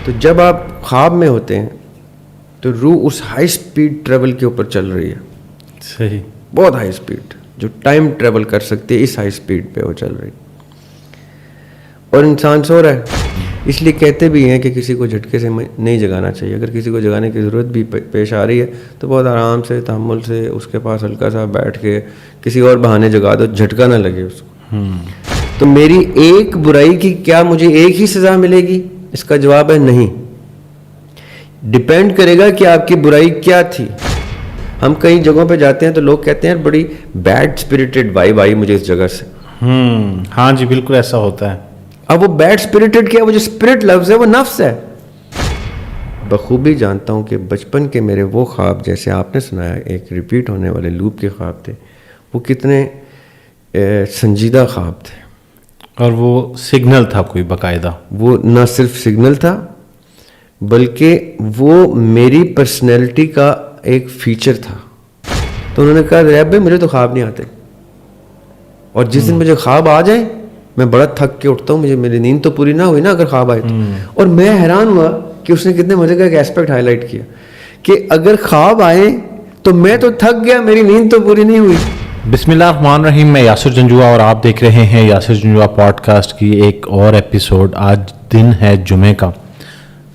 تو جب آپ خواب میں ہوتے ہیں تو روح اس ہائی سپیڈ ٹریول کے اوپر چل رہی ہے. صحیح. بہت ہائی سپیڈ, جو ٹائم ٹریول کر سکتی ہے اس ہائی سپیڈ پہ وہ چل رہی. اور انسان سو رہا ہے. اس لیے کہتے بھی ہیں کہ کسی کو جھٹکے سے نہیں جگانا چاہیے. اگر کسی کو جگانے کی ضرورت بھی پیش آ رہی ہے تو بہت آرام سے, تحمل سے اس کے پاس ہلکا سا بیٹھ کے کسی اور بہانے جگا دو, جھٹکا نہ لگے اس کو. تو میری ایک برائی کی کیا مجھے ایک ہی سزا ملے گی؟ اس کا جواب ہے نہیں. ڈپینڈ کرے گا کہ آپ کی برائی کیا تھی. ہم کئی جگہوں پہ جاتے ہیں تو لوگ کہتے ہیں بڑی بیڈ اسپرٹڈ وائب آئی مجھے اس جگہ سے. ہاں جی, بالکل ایسا ہوتا ہے. اب وہ بیڈ اسپرٹڈ کیا, وہ جو اسپرٹ لفظ ہے وہ نفس ہے. بخوبی جانتا ہوں کہ بچپن کے میرے وہ خواب, جیسے آپ نے سنایا ایک ریپیٹ ہونے والے لوپ کے خواب تھے, وہ کتنے سنجیدہ خواب تھے. اور وہ سگنل تھا کوئی باقاعدہ. وہ نہ صرف سگنل تھا بلکہ وہ میری پرسنالٹی کا ایک فیچر تھا. تو انہوں نے کہا ریب بھائی مجھے تو خواب نہیں آتے, اور جس دن مجھے خواب آ جائیں میں بڑا تھک کے اٹھتا ہوں, مجھے میری نیند تو پوری نہ ہوئی نا اگر خواب آئے تو. اور میں حیران ہوا کہ اس نے کتنے مزے کا ایک ایسپیکٹ ہائی لائٹ کیا کہ اگر خواب آئے تو میں تو تھک گیا, میری نیند تو پوری نہیں ہوئی. بسم اللہ الرحمن الرحیم. میں یاسر جنجوعہ اور آپ دیکھ رہے ہیں یاسر جنجوعہ پوڈ کاسٹ کی ایک اور ایپیسوڈ. آج دن ہے جمعے کا.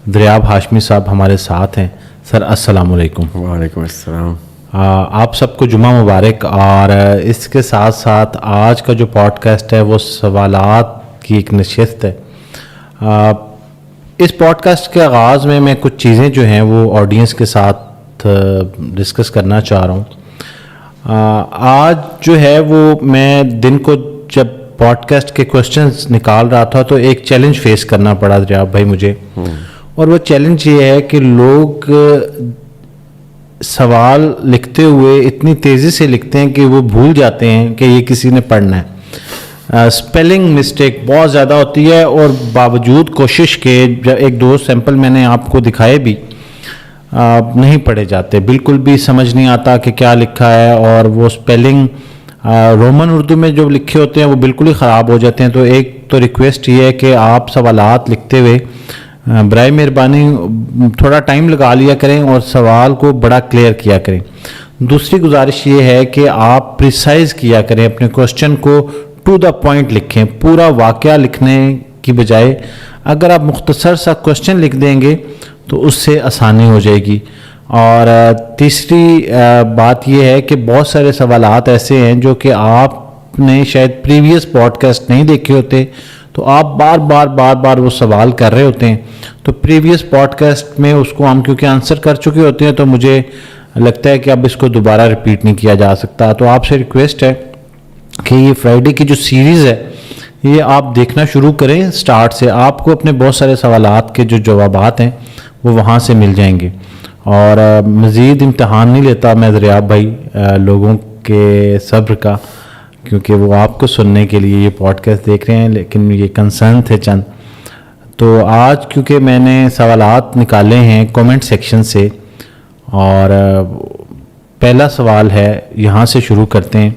دریاب ہاشمی صاحب ہمارے ساتھ ہیں. سر السلام علیکم. وعلیکم السلام. آپ سب کو جمعہ مبارک. اور اس کے ساتھ ساتھ آج کا جو پوڈ کاسٹ ہے وہ سوالات کی ایک نشست ہے. اس پوڈ کاسٹ کے آغاز میں کچھ چیزیں جو ہیں وہ آڈینس کے ساتھ ڈسکس کرنا چاہ رہا ہوں. آج جو ہے وہ میں دن کو جب پوڈ کاسٹ کے کوشچنز نکال رہا تھا تو ایک چیلنج فیس کرنا پڑا دریاب بھائی مجھے. اور وہ چیلنج یہ ہے کہ لوگ سوال لکھتے ہوئے اتنی تیزی سے لکھتے ہیں کہ وہ بھول جاتے ہیں کہ یہ کسی نے پڑھنا ہے. اسپیلنگ مسٹیک بہت زیادہ ہوتی ہے, اور باوجود کوشش کے ایک دو سیمپل میں نے آپ کو دکھائے بھی, نہیں پڑھے جاتے, بالکل بھی سمجھ نہیں آتا کہ کیا لکھا ہے. اور وہ اسپیلنگ رومن اردو میں جو لکھے ہوتے ہیں وہ بالکل ہی خراب ہو جاتے ہیں. تو ایک تو ریکویسٹ یہ ہے کہ آپ سوالات لکھتے ہوئے برائے مہربانی تھوڑا ٹائم لگا لیا کریں اور سوال کو بڑا کلیئر کیا کریں. دوسری گزارش یہ ہے کہ آپ پریسائز کیا کریں, اپنے کوشچن کو ٹو دا پوائنٹ لکھیں, پورا واقعہ لکھنے کی بجائے اگر آپ مختصر سا کوشچن لکھ دیں گے تو اس سے آسانی ہو جائے گی. اور تیسری بات یہ ہے کہ بہت سارے سوالات ایسے ہیں جو کہ آپ نے شاید پریویس پوڈ کاسٹ نہیں دیکھے ہوتے, تو آپ بار بار وہ سوال کر رہے ہوتے ہیں. تو پریویس پوڈ کاسٹ میں اس کو ہم کیونکہ آنسر کر چکے ہوتے ہیں تو مجھے لگتا ہے کہ اب اس کو دوبارہ ریپیٹ نہیں کیا جا سکتا. تو آپ سے ریکویسٹ ہے کہ یہ فرائیڈے کی جو سیریز ہے یہ آپ دیکھنا شروع کریں سٹارٹ سے. آپ کو اپنے بہت سارے سوالات کے جو جوابات ہیں وہ وہاں سے مل جائیں گے. اور مزید امتحان نہیں لیتا میں دریاب بھائی لوگوں کے صبر کا, کیونکہ وہ آپ کو سننے کے لیے یہ پوڈ کاسٹ دیکھ رہے ہیں, لیکن یہ کنسرن تھے چند. تو آج کیونکہ میں نے سوالات نکالے ہیں کومنٹ سیکشن سے, اور پہلا سوال ہے یہاں سے شروع کرتے ہیں.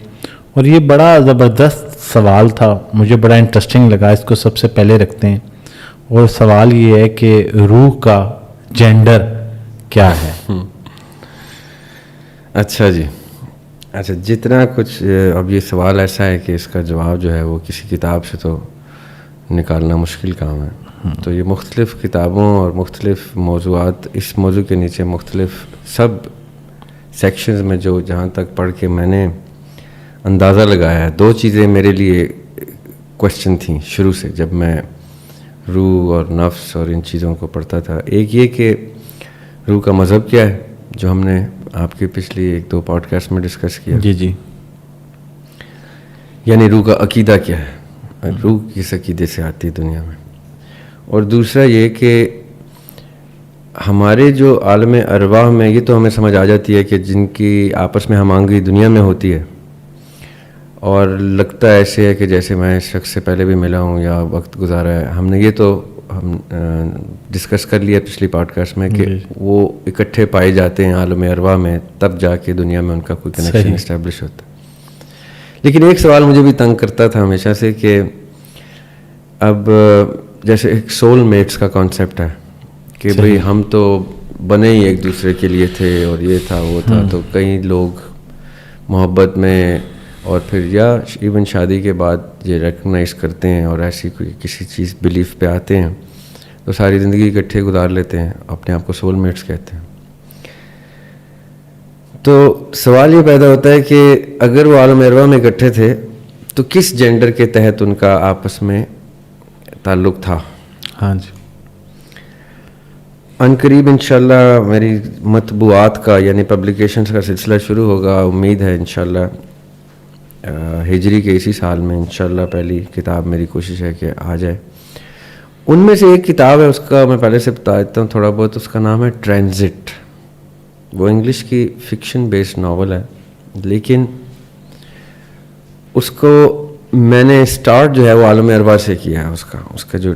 اور یہ بڑا زبردست سوال تھا, مجھے بڑا انٹرسٹنگ لگا, اس کو سب سے پہلے رکھتے ہیں. اور سوال یہ ہے کہ روح کا جینڈر کیا ہے؟ اچھا جی, اچھا جتنا کچھ اب یہ سوال ایسا ہے کہ اس کا جواب جو ہے وہ کسی کتاب سے تو نکالنا مشکل کام ہے. تو یہ مختلف کتابوں اور مختلف موضوعات, اس موضوع کے نیچے مختلف سب سیکشنز میں جو جہاں تک پڑھ کے میں نے اندازہ لگایا ہے, دو چیزیں میرے لیے کوشچن تھیں شروع سے جب میں روح اور نفس اور ان چیزوں کو پڑھتا تھا. ایک یہ کہ روح کا مذہب کیا ہے, جو ہم نے آپ کی پچھلی ایک دو پوڈ کاسٹ میں ڈسکس کیا. جی. یعنی روح کا عقیدہ کیا ہے, روح کس عقیدے سے آتی ہے دنیا میں. اور دوسرا یہ کہ ہمارے جو عالم ارواح میں یہ تو ہمیں سمجھ آ جاتی ہے کہ جن کی آپس میں ہم آہنگی دنیا میں ہوتی ہے, اور لگتا ہے ایسے ہے کہ جیسے میں اس شخص سے پہلے بھی ملا ہوں یا وقت گزارا ہے. ہم نے یہ تو ہم ڈسکس کر لیا پچھلی پوڈ کاسٹ میں کہ وہ اکٹھے پائے جاتے ہیں عالم ارواح میں, تب جا کے دنیا میں ان کا کوئی کنیکشن اسٹیبلش ہوتا ہے. لیکن ایک سوال مجھے بھی تنگ کرتا تھا ہمیشہ سے کہ اب جیسے ایک سول میٹس کا کانسیپٹ ہے کہ بھئی ہم تو بنے ہی ایک دوسرے کے لیے تھے اور یہ تھا وہ تھا. تو کئی لوگ محبت میں اور پھر یا ایون شادی کے بعد یہ ریکگنائز کرتے ہیں اور ایسی کوئی کسی چیز بلیف پہ آتے ہیں تو ساری زندگی اکٹھے گزار لیتے ہیں, اپنے آپ کو سول میٹس کہتے ہیں. تو سوال یہ پیدا ہوتا ہے کہ اگر وہ عالم ارواح میں اکٹھے تھے تو کس جینڈر کے تحت ان کا آپس میں تعلق تھا؟ ہاں جی. ان قریب انشاءاللہ میری مطبوعات کا یعنی پبلیکیشنز کا سلسلہ شروع ہوگا. امید ہے انشاءاللہ ہجری کے اسی سال میں انشاءاللہ پہلی کتاب میری کوشش ہے کہ آ جائے. ان میں سے ایک کتاب ہے, اس کا میں پہلے سے بتا دیتا ہوں تھوڑا بہت. اس کا نام ہے ٹرانزٹ. وہ انگلش کی فکشن بیسڈ ناول ہے, لیکن اس کو میں نے اسٹارٹ جو ہے وہ عالم ارواح سے کیا ہے. اس کا جو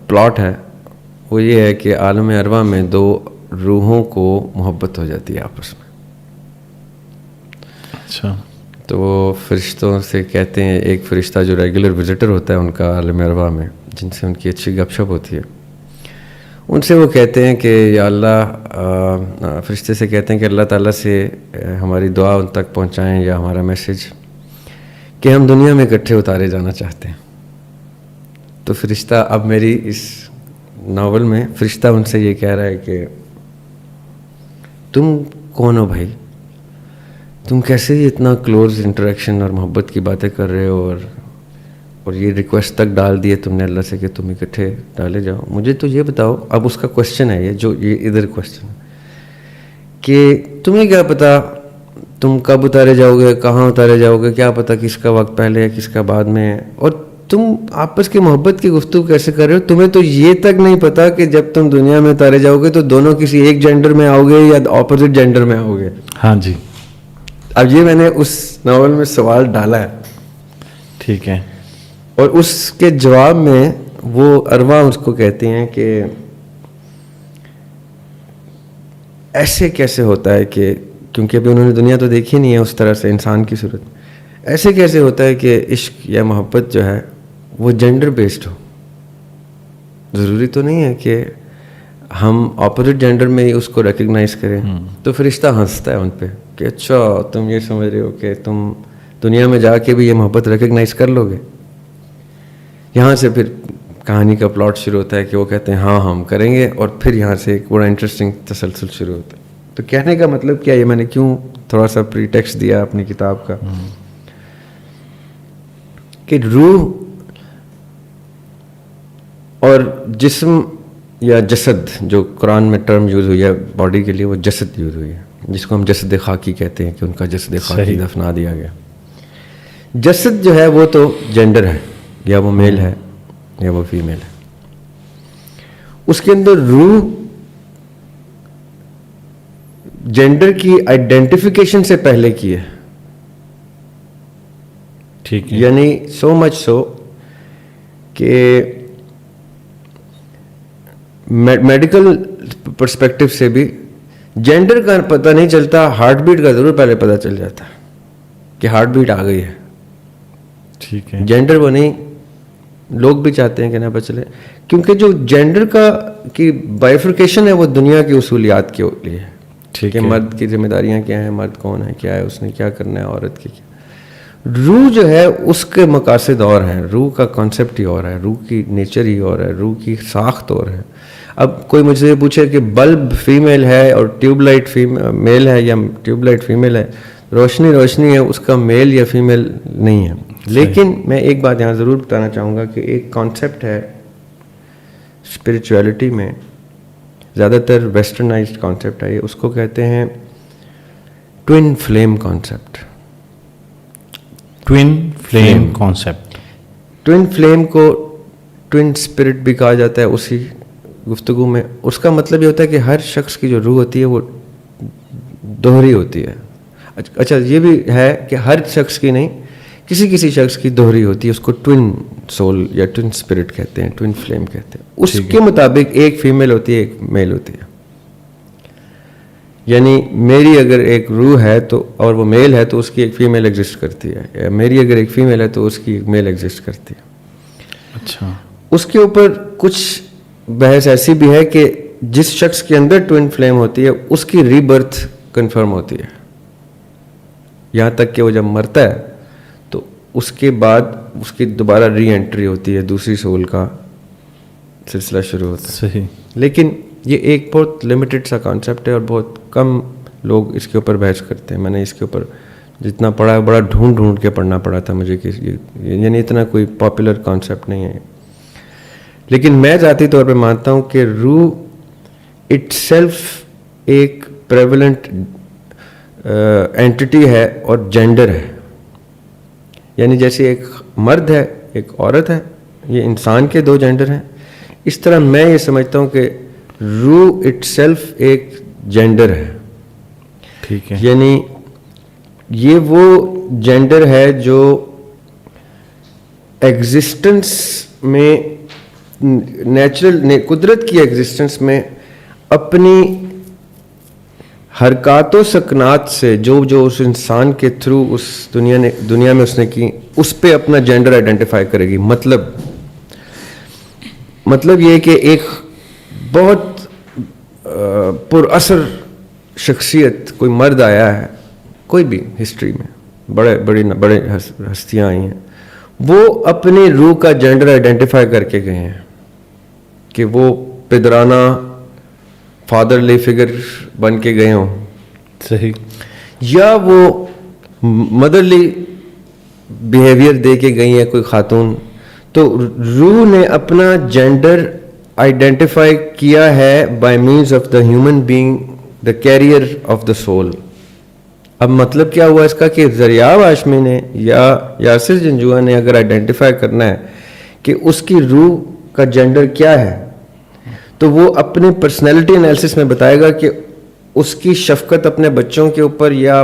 پلاٹ ہے وہ یہ ہے کہ عالم ارواح میں دو روحوں کو محبت ہو جاتی ہے آپس میں. اچھا. تو وہ فرشتوں سے کہتے ہیں, ایک فرشتہ جو ریگولر وزٹر ہوتا ہے ان کا عالم ارواح میں, جن سے ان کی اچھی گپ شپ ہوتی ہے, ان سے وہ کہتے ہیں کہ یا اللہ, فرشتے سے کہتے ہیں کہ اللہ تعالیٰ سے ہماری دعا ان تک پہنچائیں یا ہمارا میسج کہ ہم دنیا میں اکٹھے اتارے جانا چاہتے ہیں. تو فرشتہ, اب میری اس ناول میں فرشتہ ان سے یہ کہہ رہا ہے کہ تم کون ہو بھائی, تم کیسے اتنا کلوز انٹریکشن اور محبت کی باتیں کر رہے ہو, اور یہ ریکویسٹ تک ڈال دی ہے تم نے اللہ سے کہ تم اکٹھے ڈالے جاؤ. مجھے تو یہ بتاؤ, اب اس کا کوشچن ہے یہ ادھر کوشچن ہے کہ تمہیں کیا پتا تم کب اتارے جاؤ گے, کہاں اتارے جاؤ گے, کیا پتا کس کا وقت پہلے ہے کس کا بعد میں ہے, اور تم آپس کی محبت کی گفتگو کیسے کر رہے ہو؟ تمہیں تو یہ تک نہیں پتا کہ جب تم دنیا میں اتارے جاؤ گے تو دونوں کسی ایک جینڈر میں آؤ گے یا اپوزٹ جینڈر میں آؤ گے. ہاں جی. اب یہ میں نے اس ناول میں سوال ڈالا ہے. ٹھیک ہے. اور اس کے جواب میں وہ ارواح اس کو کہتے ہیں کہ ایسے کیسے ہوتا ہے کہ, کیونکہ ابھی انہوں نے دنیا تو دیکھی نہیں ہے اس طرح سے انسان کی صورت, ایسے کیسے ہوتا ہے کہ عشق یا محبت جو ہے وہ جینڈر بیسڈ ہو؟ ضروری تو نہیں ہے کہ ہم اپوزٹ جینڈر میں ہی اس کو ریکگنائز کریں. تو فرشتہ ہنستا ہے ان پہ کہ اچھا تم یہ سمجھ رہے ہو کہ تم دنیا میں جا کے بھی یہ محبت ریکگنائز کر لو گے. یہاں سے پھر کہانی کا پلاٹ شروع ہوتا ہے کہ وہ کہتے ہیں ہاں ہم کریں گے, اور پھر یہاں سے ایک بڑا انٹرسٹنگ تسلسل شروع ہوتا ہے. تو کہنے کا مطلب کیا, یہ میں نے کیوں تھوڑا سا پری ٹیکسٹ دیا اپنی کتاب کا, کہ روح اور جسم یا جسد, جو قرآن میں ٹرم یوز ہوئی ہے باڈی کے لیے, وہ جسد یوز ہوئی ہے, جس کو ہم جسد خاکی کہتے ہیں کہ ان کا جسد خاکی دفنا دیا گیا. جسد جو ہے وہ تو جینڈر ہے, یا وہ میل ہے یا وہ فیمیل ہے. اس کے اندر روح جینڈر کی آئیڈینٹیفیکیشن سے پہلے کی ہے. ٹھیک ہے. یعنی سو مچ سو کہ میڈیکل پرسپیکٹو سے بھی جینڈر کا پتہ نہیں چلتا, ہارٹ بیٹ کا ضرور پہلے پتہ چل جاتا ہے کہ ہارٹ بیٹ آ گئی ہے. ٹھیک ہے. جینڈر وہ نہیں, لوگ بھی چاہتے ہیں کہ نہ بچلے, کیونکہ جو جینڈر کی بائیفرکیشن ہے وہ دنیا کی اصولیات کے لیے ہے. ٹھیک ہے. مرد کی ذمہ داریاں کیا ہیں, مرد کون ہے, کیا ہے, اس نے کیا کرنا ہے, عورت کی کیا. روح جو ہے اس کے مقاصد اور ہیں, روح کا کانسیپٹ ہی اور ہے, روح کی نیچر ہی اور ہے, روح کی ساخت اور ہے. اب کوئی مجھ سے یہ پوچھے کہ بلب فیمیل ہے اور ٹیوب لائٹ میل ہے یا ٹیوب لائٹ فیمیل ہے, روشنی ہے, اس کا میل یا فیمیل نہیں ہے. لیکن میں ایک بات یہاں ضرور بتانا چاہوں گا کہ ایک کانسیپٹ ہے اسپریچویلٹی میں, زیادہ تر ویسٹرنائزڈ کانسیپٹ ہے, اس کو کہتے ہیں twin flame concept. Twin flame concept. Twin flame کو ٹوین اسپرٹ بھی کہا جاتا ہے اسی گفتگو میں. اس کا مطلب یہ ہوتا ہے کہ ہر شخص کی جو روح ہوتی ہے وہ دوہری ہوتی ہے. اچھا یہ بھی ہے کہ ہر شخص کی نہیں, کسی شخص کی دوہری ہوتی ہے, اس کو ٹوین سول یا ٹوین اسپرٹ کہتے ہیں, ٹوین فلیم کہتے ہیں. اس کے مطابق ایک فیمیل ہوتی ہے, ایک میل ہوتی ہے. یعنی میری اگر ایک روح ہے تو اور وہ میل ہے تو اس کی ایک فیمیل ایگزسٹ کرتی ہے, یا میری اگر ایک فیمیل ہے تو اس کی ایک میل ایگزسٹ کرتی ہے. اچھا. اس کے اوپر کچھ بحث ایسی بھی ہے کہ جس شخص کے اندر ٹوئن فلیم ہوتی ہے اس کی ری برتھ کنفرم ہوتی ہے، یہاں تک کہ وہ جب مرتا ہے تو اس کے بعد اس کی دوبارہ ری انٹری ہوتی ہے، دوسری سول کا سلسلہ شروع ہوتا ہے. صحیح. لیکن یہ ایک بہت لمیٹڈ سا کانسیپٹ ہے اور بہت کم لوگ اس کے اوپر بحث کرتے ہیں. میں نے اس کے اوپر جتنا پڑھا ہے بڑا ڈھونڈ کے پڑھنا پڑا تھا مجھے کہ یعنی اتنا کوئی پاپولر کانسیپٹ نہیں ہے. لیکن میں ذاتی طور پہ مانتا ہوں کہ روح اٹ سیلف ایک پریولنٹ اینٹیٹی ہے اور جینڈر ہے. یعنی جیسے ایک مرد ہے ایک عورت ہے، یہ انسان کے دو جینڈر ہیں، اس طرح میں یہ سمجھتا ہوں کہ روح اٹ سیلف ایک جینڈر ہے. ٹھیک ہے. یعنی یہ وہ جینڈر ہے جو ایگزسٹنس میں نیچرل قدرت کی ایگزسٹنس میں اپنی حرکات و سکنات سے جو اس انسان کے تھرو اس دنیا میں اس نے کی، اس پہ اپنا جینڈر آئیڈینٹیفائی کرے گی. مطلب یہ کہ ایک بہت پر اثر شخصیت کوئی مرد آیا ہے، کوئی بھی ہسٹری میں بڑے ہستیاں آئی ہیں، وہ اپنی روح کا جینڈر آئیڈینٹیفائی کر کے گئے ہیں کہ وہ پدرانہ فادرلی فگر بن کے گئے ہوں. صحیح. یا وہ مدرلی بیہیویئر دے کے گئی ہے کوئی خاتون. تو روح نے اپنا جینڈر آئیڈینٹیفائی کیا ہے by means of the human being the carrier of the soul. اب مطلب کیا ہوا اس کا کہ دریاب ہاشمی نے یا یاسر جنجوعہ نے اگر آئیڈینٹیفائی کرنا ہے کہ اس کی روح کا جینڈر کیا ہے تو وہ اپنے پرسنالٹی انالیسس میں بتائے گا کہ اس کی شفقت اپنے بچوں کے اوپر یا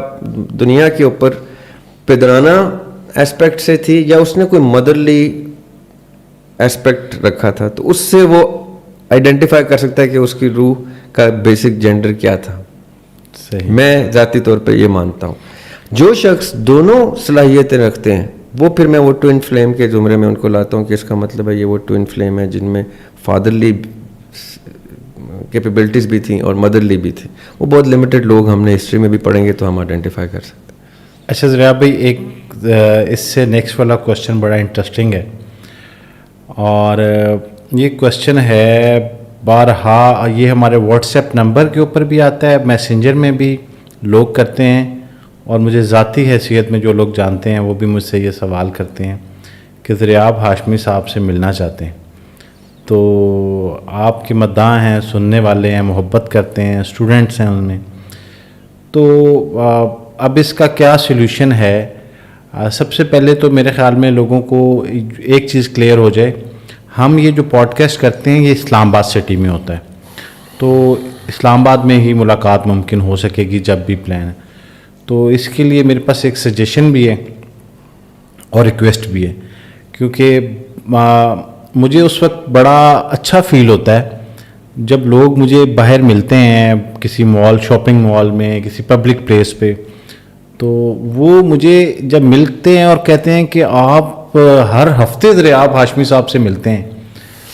دنیا کے اوپر پدرانہ ایسپیکٹ سے تھی یا اس نے کوئی مدرلی ایسپیکٹ رکھا تھا. تو اس سے وہ آئیڈینٹیفائی کر سکتا ہے کہ اس کی روح کا بیسک جینڈر کیا تھا. صحیح. میں ذاتی طور پہ یہ مانتا ہوں جو شخص دونوں صلاحیتیں رکھتے ہیں وہ پھر میں وہ ٹوئن فلیم کے زمرے میں ان کو لاتا ہوں کہ اس کا مطلب ہے یہ وہ ٹوئن فلیم ہے جن میں فادرلی کیپیبلٹیز بھی تھیں اور مدرلی بھی تھیں. وہ بہت لمیٹڈ لوگ ہم نے ہسٹری میں بھی پڑھیں گے تو ہم آئیڈینٹیفائی کر سکتے ہیں. اچھا دریاب بھائی، ایک اس سے نیکسٹ والا کوشچن بڑا انٹرسٹنگ ہے اور یہ کوشچن ہے بارہا یہ ہمارے واٹس ایپ نمبر کے اوپر بھی آتا ہے، میسنجر میں بھی لوگ کرتے ہیں اور مجھے ذاتی حیثیت میں جو لوگ جانتے ہیں وہ بھی مجھ سے یہ سوال کرتے ہیں کہ دریاب ہاشمی صاحب سے ملنا چاہتے ہیں. تو آپ کے مداح ہیں، سننے والے ہیں، محبت کرتے ہیں، اسٹوڈنٹس ہیں ان میں. تو اب اس کا کیا سلوشن ہے؟ سب سے پہلے تو میرے خیال میں لوگوں کو ایک چیز کلیئر ہو جائے، ہم یہ جو پوڈ کاسٹ کرتے ہیں یہ اسلام آباد سٹی میں ہوتا ہے، تو اسلام آباد میں ہی ملاقات ممکن ہو سکے گی جب بھی پلان ہے. تو اس کے لیے میرے پاس ایک سجیشن بھی ہے اور ریکویسٹ بھی ہے، کیونکہ مجھے اس وقت بڑا اچھا فیل ہوتا ہے جب لوگ مجھے باہر ملتے ہیں کسی مال، شاپنگ مال میں، کسی پبلک پلیس پہ، تو وہ مجھے جب ملتے ہیں اور کہتے ہیں کہ آپ ہر ہفتے دریاب ہاشمی صاحب سے ملتے ہیں،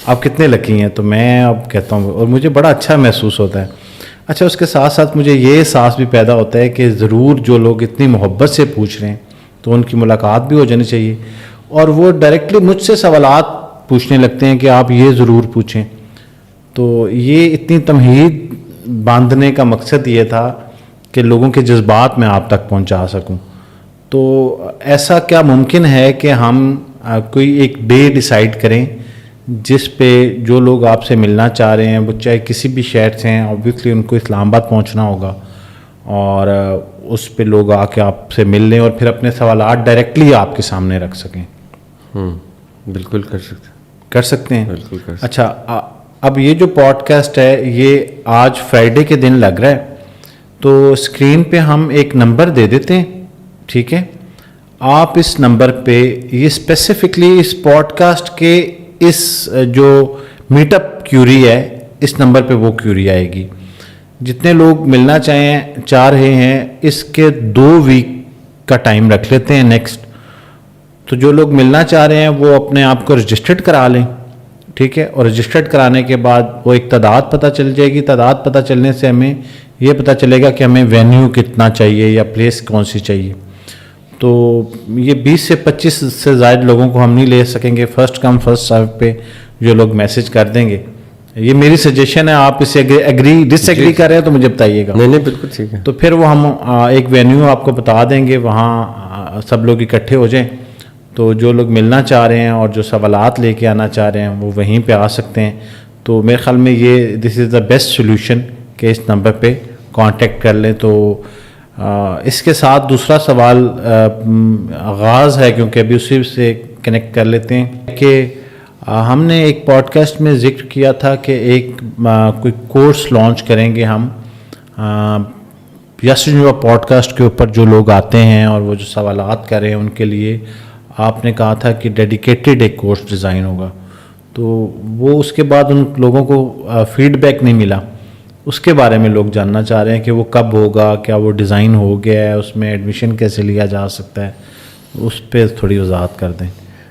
آپ کتنے لکی ہیں. تو میں اب کہتا ہوں اور مجھے بڑا اچھا محسوس ہوتا ہے. اچھا اس کے ساتھ ساتھ مجھے یہ احساس بھی پیدا ہوتا ہے کہ ضرور جو لوگ اتنی محبت سے پوچھ رہے ہیں تو ان کی ملاقات بھی ہو جانی چاہیے اور وہ ڈائریکٹلی مجھ سے سوالات پوچھنے لگتے ہیں کہ آپ یہ ضرور پوچھیں. تو یہ اتنی تمہید باندھنے کا مقصد یہ تھا کہ لوگوں کے جذبات میں آپ تک پہنچا سکوں. تو ایسا کیا ممکن ہے کہ ہم کوئی ایک ڈے ڈیسائیڈ کریں جس پہ جو لوگ آپ سے ملنا چاہ رہے ہیں وہ چاہے کسی بھی شہر سے ہیں، اوبویسلی ان کو اسلام آباد پہنچنا ہوگا اور اس پہ لوگ آ کے آپ سے مل لیں اور پھر اپنے سوالات ڈائریکٹلی آپ کے سامنے رکھ سکیں؟ بالکل کر سکتے ہیں. بالکل کر سکتے. اچھا اب یہ جو پوڈ کاسٹ ہے یہ آج فرائیڈے کے دن لگ رہا ہے، تو اسکرین پہ ہم ایک نمبر دے دیتے ہیں، ٹھیک ہے؟ آپ اس نمبر پہ یہ اسپیسیفکلی اس پوڈ کاسٹ کے اس جو میٹ اپ کیوری ہے اس نمبر پہ وہ کیوری آئے گی. جتنے لوگ ملنا چاہ رہے ہیں اس کے 2 ویک کا ٹائم رکھ لیتے ہیں نیکسٹ. تو جو لوگ ملنا چاہ رہے ہیں وہ اپنے آپ کو رجسٹرڈ کرا لیں ٹھیک ہے, اور رجسٹرڈ کرانے کے بعد وہ ایک تعداد پتہ چل جائے گی. تعداد پتہ چلنے سے ہمیں یہ پتہ چلے گا کہ ہمیں وینیو کتنا چاہیے یا پلیس کون سی چاہیے. تو یہ 20 سے 25 سے زائد لوگوں کو ہم نہیں لے سکیں گے. فرسٹ کم فرسٹ سرو پہ جو لوگ میسج کر دیں گے. یہ میری سجیشن ہے, آپ اسے ایگری ڈس ایگری کر رہے ہیں تو مجھے بتائیے گا. نہیں بالکل ٹھیک ہے. تو پھر وہ ہم ایک وینیو آپ کو بتا دیں گے, وہاں سب لوگ اکٹھے ہو جائیں. تو جو لوگ ملنا چاہ رہے ہیں اور جو سوالات لے کے آنا چاہ رہے ہیں وہ وہیں پہ آ سکتے ہیں. تو میرے خیال میں یہ دس از دا بیسٹ سولوشن کہ اس نمبر پہ کانٹیکٹ کر لیں. تو اس کے ساتھ دوسرا سوال آغاز ہے, کیونکہ ابھی اسی سے کنیکٹ کر لیتے ہیں, کہ ہم نے ایک پوڈ کاسٹ میں ذکر کیا تھا کہ ایک کوئی کورس لانچ کریں گے ہم یاسر جنجوعہ پوڈ کاسٹ کے اوپر. جو لوگ آتے ہیں اور وہ جو سوالات کر رہے ہیں ان کے لیے آپ نے کہا تھا کہ ڈیڈیکیٹڈ ایک کورس ڈیزائن ہوگا. تو وہ اس کے بعد ان لوگوں کو فیڈ بیک نہیں ملا. اس کے بارے میں لوگ جاننا چاہ رہے ہیں کہ وہ کب ہوگا, کیا وہ ڈیزائن ہو گیا ہے, اس میں ایڈمیشن کیسے لیا جا سکتا ہے, اس پہ تھوڑی وضاحت کر دیں.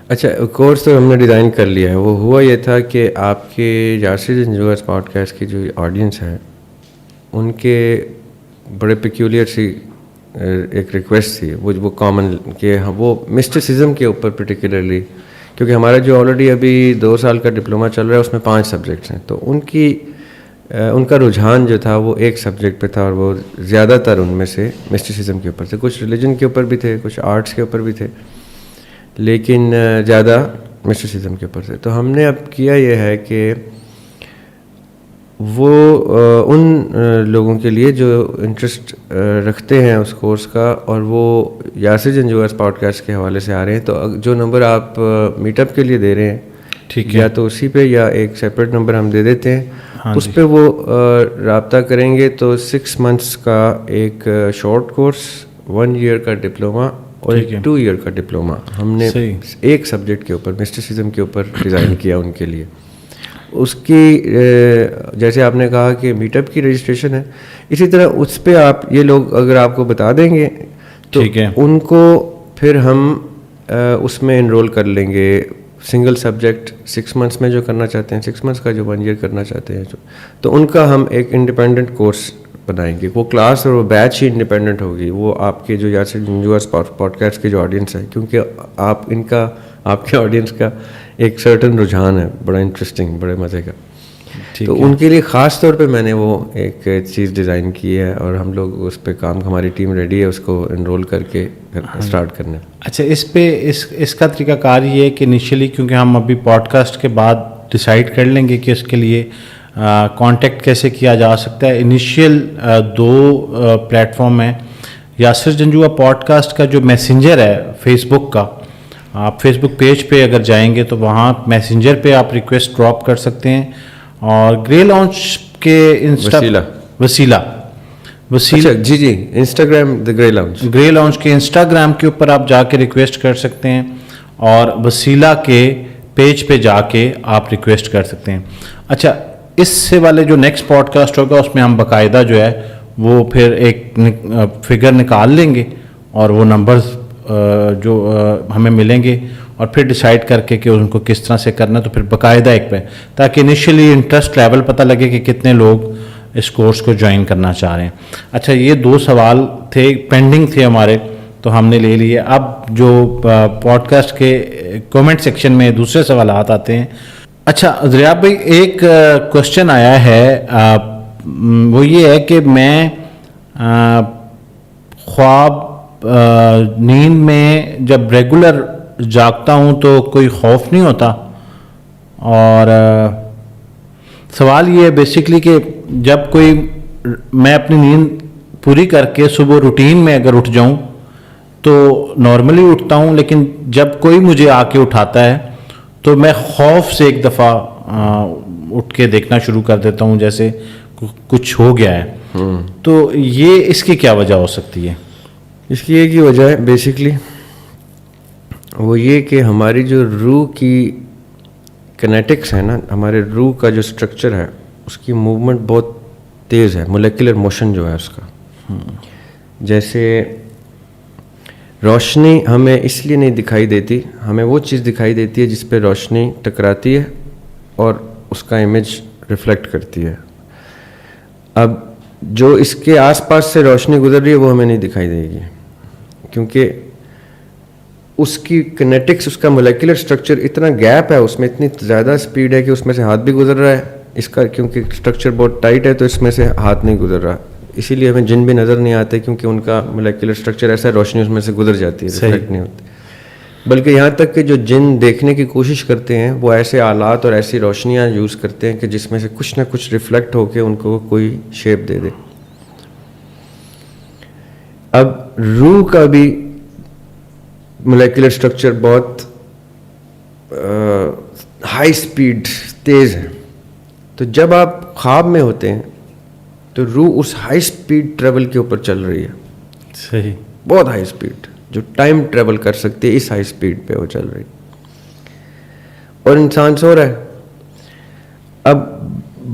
اچھا, کورس تو ہم نے ڈیزائن کر لیا ہے. وہ ہوا یہ تھا کہ آپ کے یاسر جنجوعہ پوڈ کاسٹ کی جو آڈینس ہے ان کے بڑے پیکیولر سی ایک ریکویسٹ تھی, وہ کامن, کہ وہ مسٹیسزم کے اوپر پرٹیکولرلی, کیونکہ ہمارا جو آلریڈی ابھی 2 سال کا ڈپلومہ چل رہا ہے اس میں 5 سبجیکٹس ہیں. تو ان کا رجحان جو تھا وہ ایک سبجیکٹ پہ تھا, اور وہ زیادہ تر ان میں سے مسٹیسزم کے اوپر تھے. کچھ ریلیجن کے اوپر بھی تھے, کچھ آرٹس کے اوپر بھی تھے, لیکن زیادہ مسٹیسزم کے اوپر تھے. تو ہم نے اب کیا یہ ہے کہ وہ ان لوگوں کے لیے جو انٹرسٹ رکھتے ہیں اس کورس کا اور وہ یاسر جنجوعہ پوڈ کاسٹ کے حوالے سے آ رہے ہیں, تو جو نمبر آپ میٹ اپ کے لیے دے رہے ہیں, ٹھیک ہے, یا تو اسی پہ یا ایک سیپریٹ نمبر ہم دے دیتے ہیں, اس پہ وہ رابطہ کریں گے. تو 6 months کا ایک شارٹ کورس, 1 year کا ڈپلومہ اور ایک 2 year کا ڈپلومہ ہم نے ایک سبجیکٹ کے اوپر مسٹیسزم کے اوپر ڈیزائن کیا ان کے لیے. اس کی جیسے آپ نے کہا کہ میٹ اپ کی رجسٹریشن ہے, اسی طرح اس پہ آپ یہ لوگ اگر آپ کو بتا دیں گے تو ان کو پھر ہم اس میں انرول کر لیں گے. سنگل سبجیکٹ 6 months میں جو کرنا چاہتے ہیں, 6 months کا جو 1 year کرنا چاہتے ہیں, تو ان کا ہم ایک انڈیپینڈنٹ کورس بنائیں گے. وہ کلاس اور وہ بیچ ہی انڈیپینڈنٹ ہوگی. وہ آپ کے جو یاسر جنجوعہ پوڈ کاسٹ کی جو آڈینس ہے, کیونکہ آپ کے آڈینس کا ایک سرٹن رجحان ہے بڑا انٹرسٹنگ, بڑے مزے کا, تو ان کے لیے خاص طور پہ میں نے وہ ایک چیز ڈیزائن کی ہے, اور ہم لوگ اس پہ کام, ہماری ٹیم ریڈی ہے اس کو انرول کر کے اسٹارٹ کرنے. اچھا, اس پہ اس کا طریقہ کار یہ ہے کہ انیشلی, کیونکہ ہم ابھی پوڈ کاسٹ کے بعد ڈیسائیڈ کر لیں گے کہ اس کے لیے کانٹیکٹ کیسے کیا جا سکتا ہے. انیشیل 2 پلیٹ فارم ہیں. یاسر جنجوعہ پوڈ کاسٹ کا جو میسنجر ہے فیس بک کا, آپ فیس بک پیج پہ اگر جائیں گے تو وہاں میسنجر پہ آپ ریکویسٹ ڈراپ کر سکتے ہیں. اور گرے لاؤنج کے وسیلہ جی انسٹاگرام گرے لاؤنج کے انسٹاگرام کے اوپر آپ جا کے ریکویسٹ کر سکتے ہیں, اور وسیلہ کے پیج پہ جا کے آپ ریکویسٹ کر سکتے ہیں. اچھا, اس سے والے جو نیکسٹ پوڈ کاسٹ ہوگا اس میں ہم باقاعدہ جو ہے وہ پھر ایک فگر نکال لیں گے, اور وہ نمبرز جو ہمیں ملیں گے, اور پھر ڈیسائیڈ کر کے کہ ان کو کس طرح سے کرنا ہے, تو پھر باقاعدہ ایک پہ, تاکہ انیشلی انٹرسٹ لیول پتہ لگے کہ کتنے لوگ اس کورس کو جوائن کرنا چاہ رہے ہیں. اچھا, یہ 2 سوال تھے, پینڈنگ تھے ہمارے, تو ہم نے لے لیے. اب جو پوڈ کاسٹ کے کومنٹ سیکشن میں دوسرے سوالات آتے ہیں. اچھا ضیاء بھائی, ایک کوشچن آیا ہے, وہ یہ ہے کہ میں خواب نیند میں جب ریگولر جاگتا ہوں تو کوئی خوف نہیں ہوتا. اور سوال یہ ہے بیسکلی کہ جب میں اپنی نیند پوری کر کے صبح روٹین میں اگر اٹھ جاؤں تو نارملی اٹھتا ہوں, لیکن جب کوئی مجھے آ کے اٹھاتا ہے تو میں خوف سے ایک دفعہ اٹھ کے دیکھنا شروع کر دیتا ہوں جیسے کچھ ہو گیا ہے. تو یہ اس کی کیا وجہ ہو سکتی ہے؟ اس کی ایک ہی وجہ ہے بیسکلی, وہ یہ کہ ہماری جو روح کی کنیٹکس ہے نا, ہمارے روح کا جو سٹرکچر ہے اس کی موومنٹ بہت تیز ہے, مولیکولر موشن جو ہے اس کا. جیسے روشنی ہمیں اس لیے نہیں دکھائی دیتی, ہمیں وہ چیز دکھائی دیتی ہے جس پہ روشنی ٹکراتی ہے اور اس کا امیج ریفلیکٹ کرتی ہے. اب جو اس کے آس پاس سے روشنی گزر رہی ہے وہ ہمیں نہیں دکھائی دے گی, کیونکہ اس کی کنیٹکس, اس کا مولیکولر اسٹرکچر اتنا گیپ ہے, اس میں اتنی زیادہ اسپیڈ ہے کہ اس میں سے ہاتھ بھی گزر رہا ہے. اس کا کیونکہ اسٹرکچر بہت ٹائٹ ہے تو اس میں سے ہاتھ نہیں گزر رہا, اسی لیے ہمیں جن بھی نظر نہیں آتے, کیونکہ ان کا مولیکولر اسٹرکچر ایسا ہے, روشنی اس میں سے گزر جاتی ہے, ریفلیکٹ نہیں ہوتی. بلکہ یہاں تک کہ جو جن دیکھنے کی کوشش کرتے ہیں وہ ایسے آلات اور ایسی روشنیاں یوز کرتے ہیں کہ جس میں سے کچھ نہ کچھ ریفلیکٹ ہو کے ان کو کوئی شیپ دے دے. اب روح کا بھی مولیکولر اسٹرکچر بہت ہائی اسپیڈ, تیز ہے. تو جب آپ خواب میں ہوتے ہیں تو روح اس ہائی اسپیڈ ٹریول کے اوپر چل رہی ہے. صحیح. بہت ہائی اسپیڈ, جو ٹائم ٹریول کر سکتی ہے اس ہائی اسپیڈ پہ وہ چل رہی, اور انسان سو رہا ہے. اب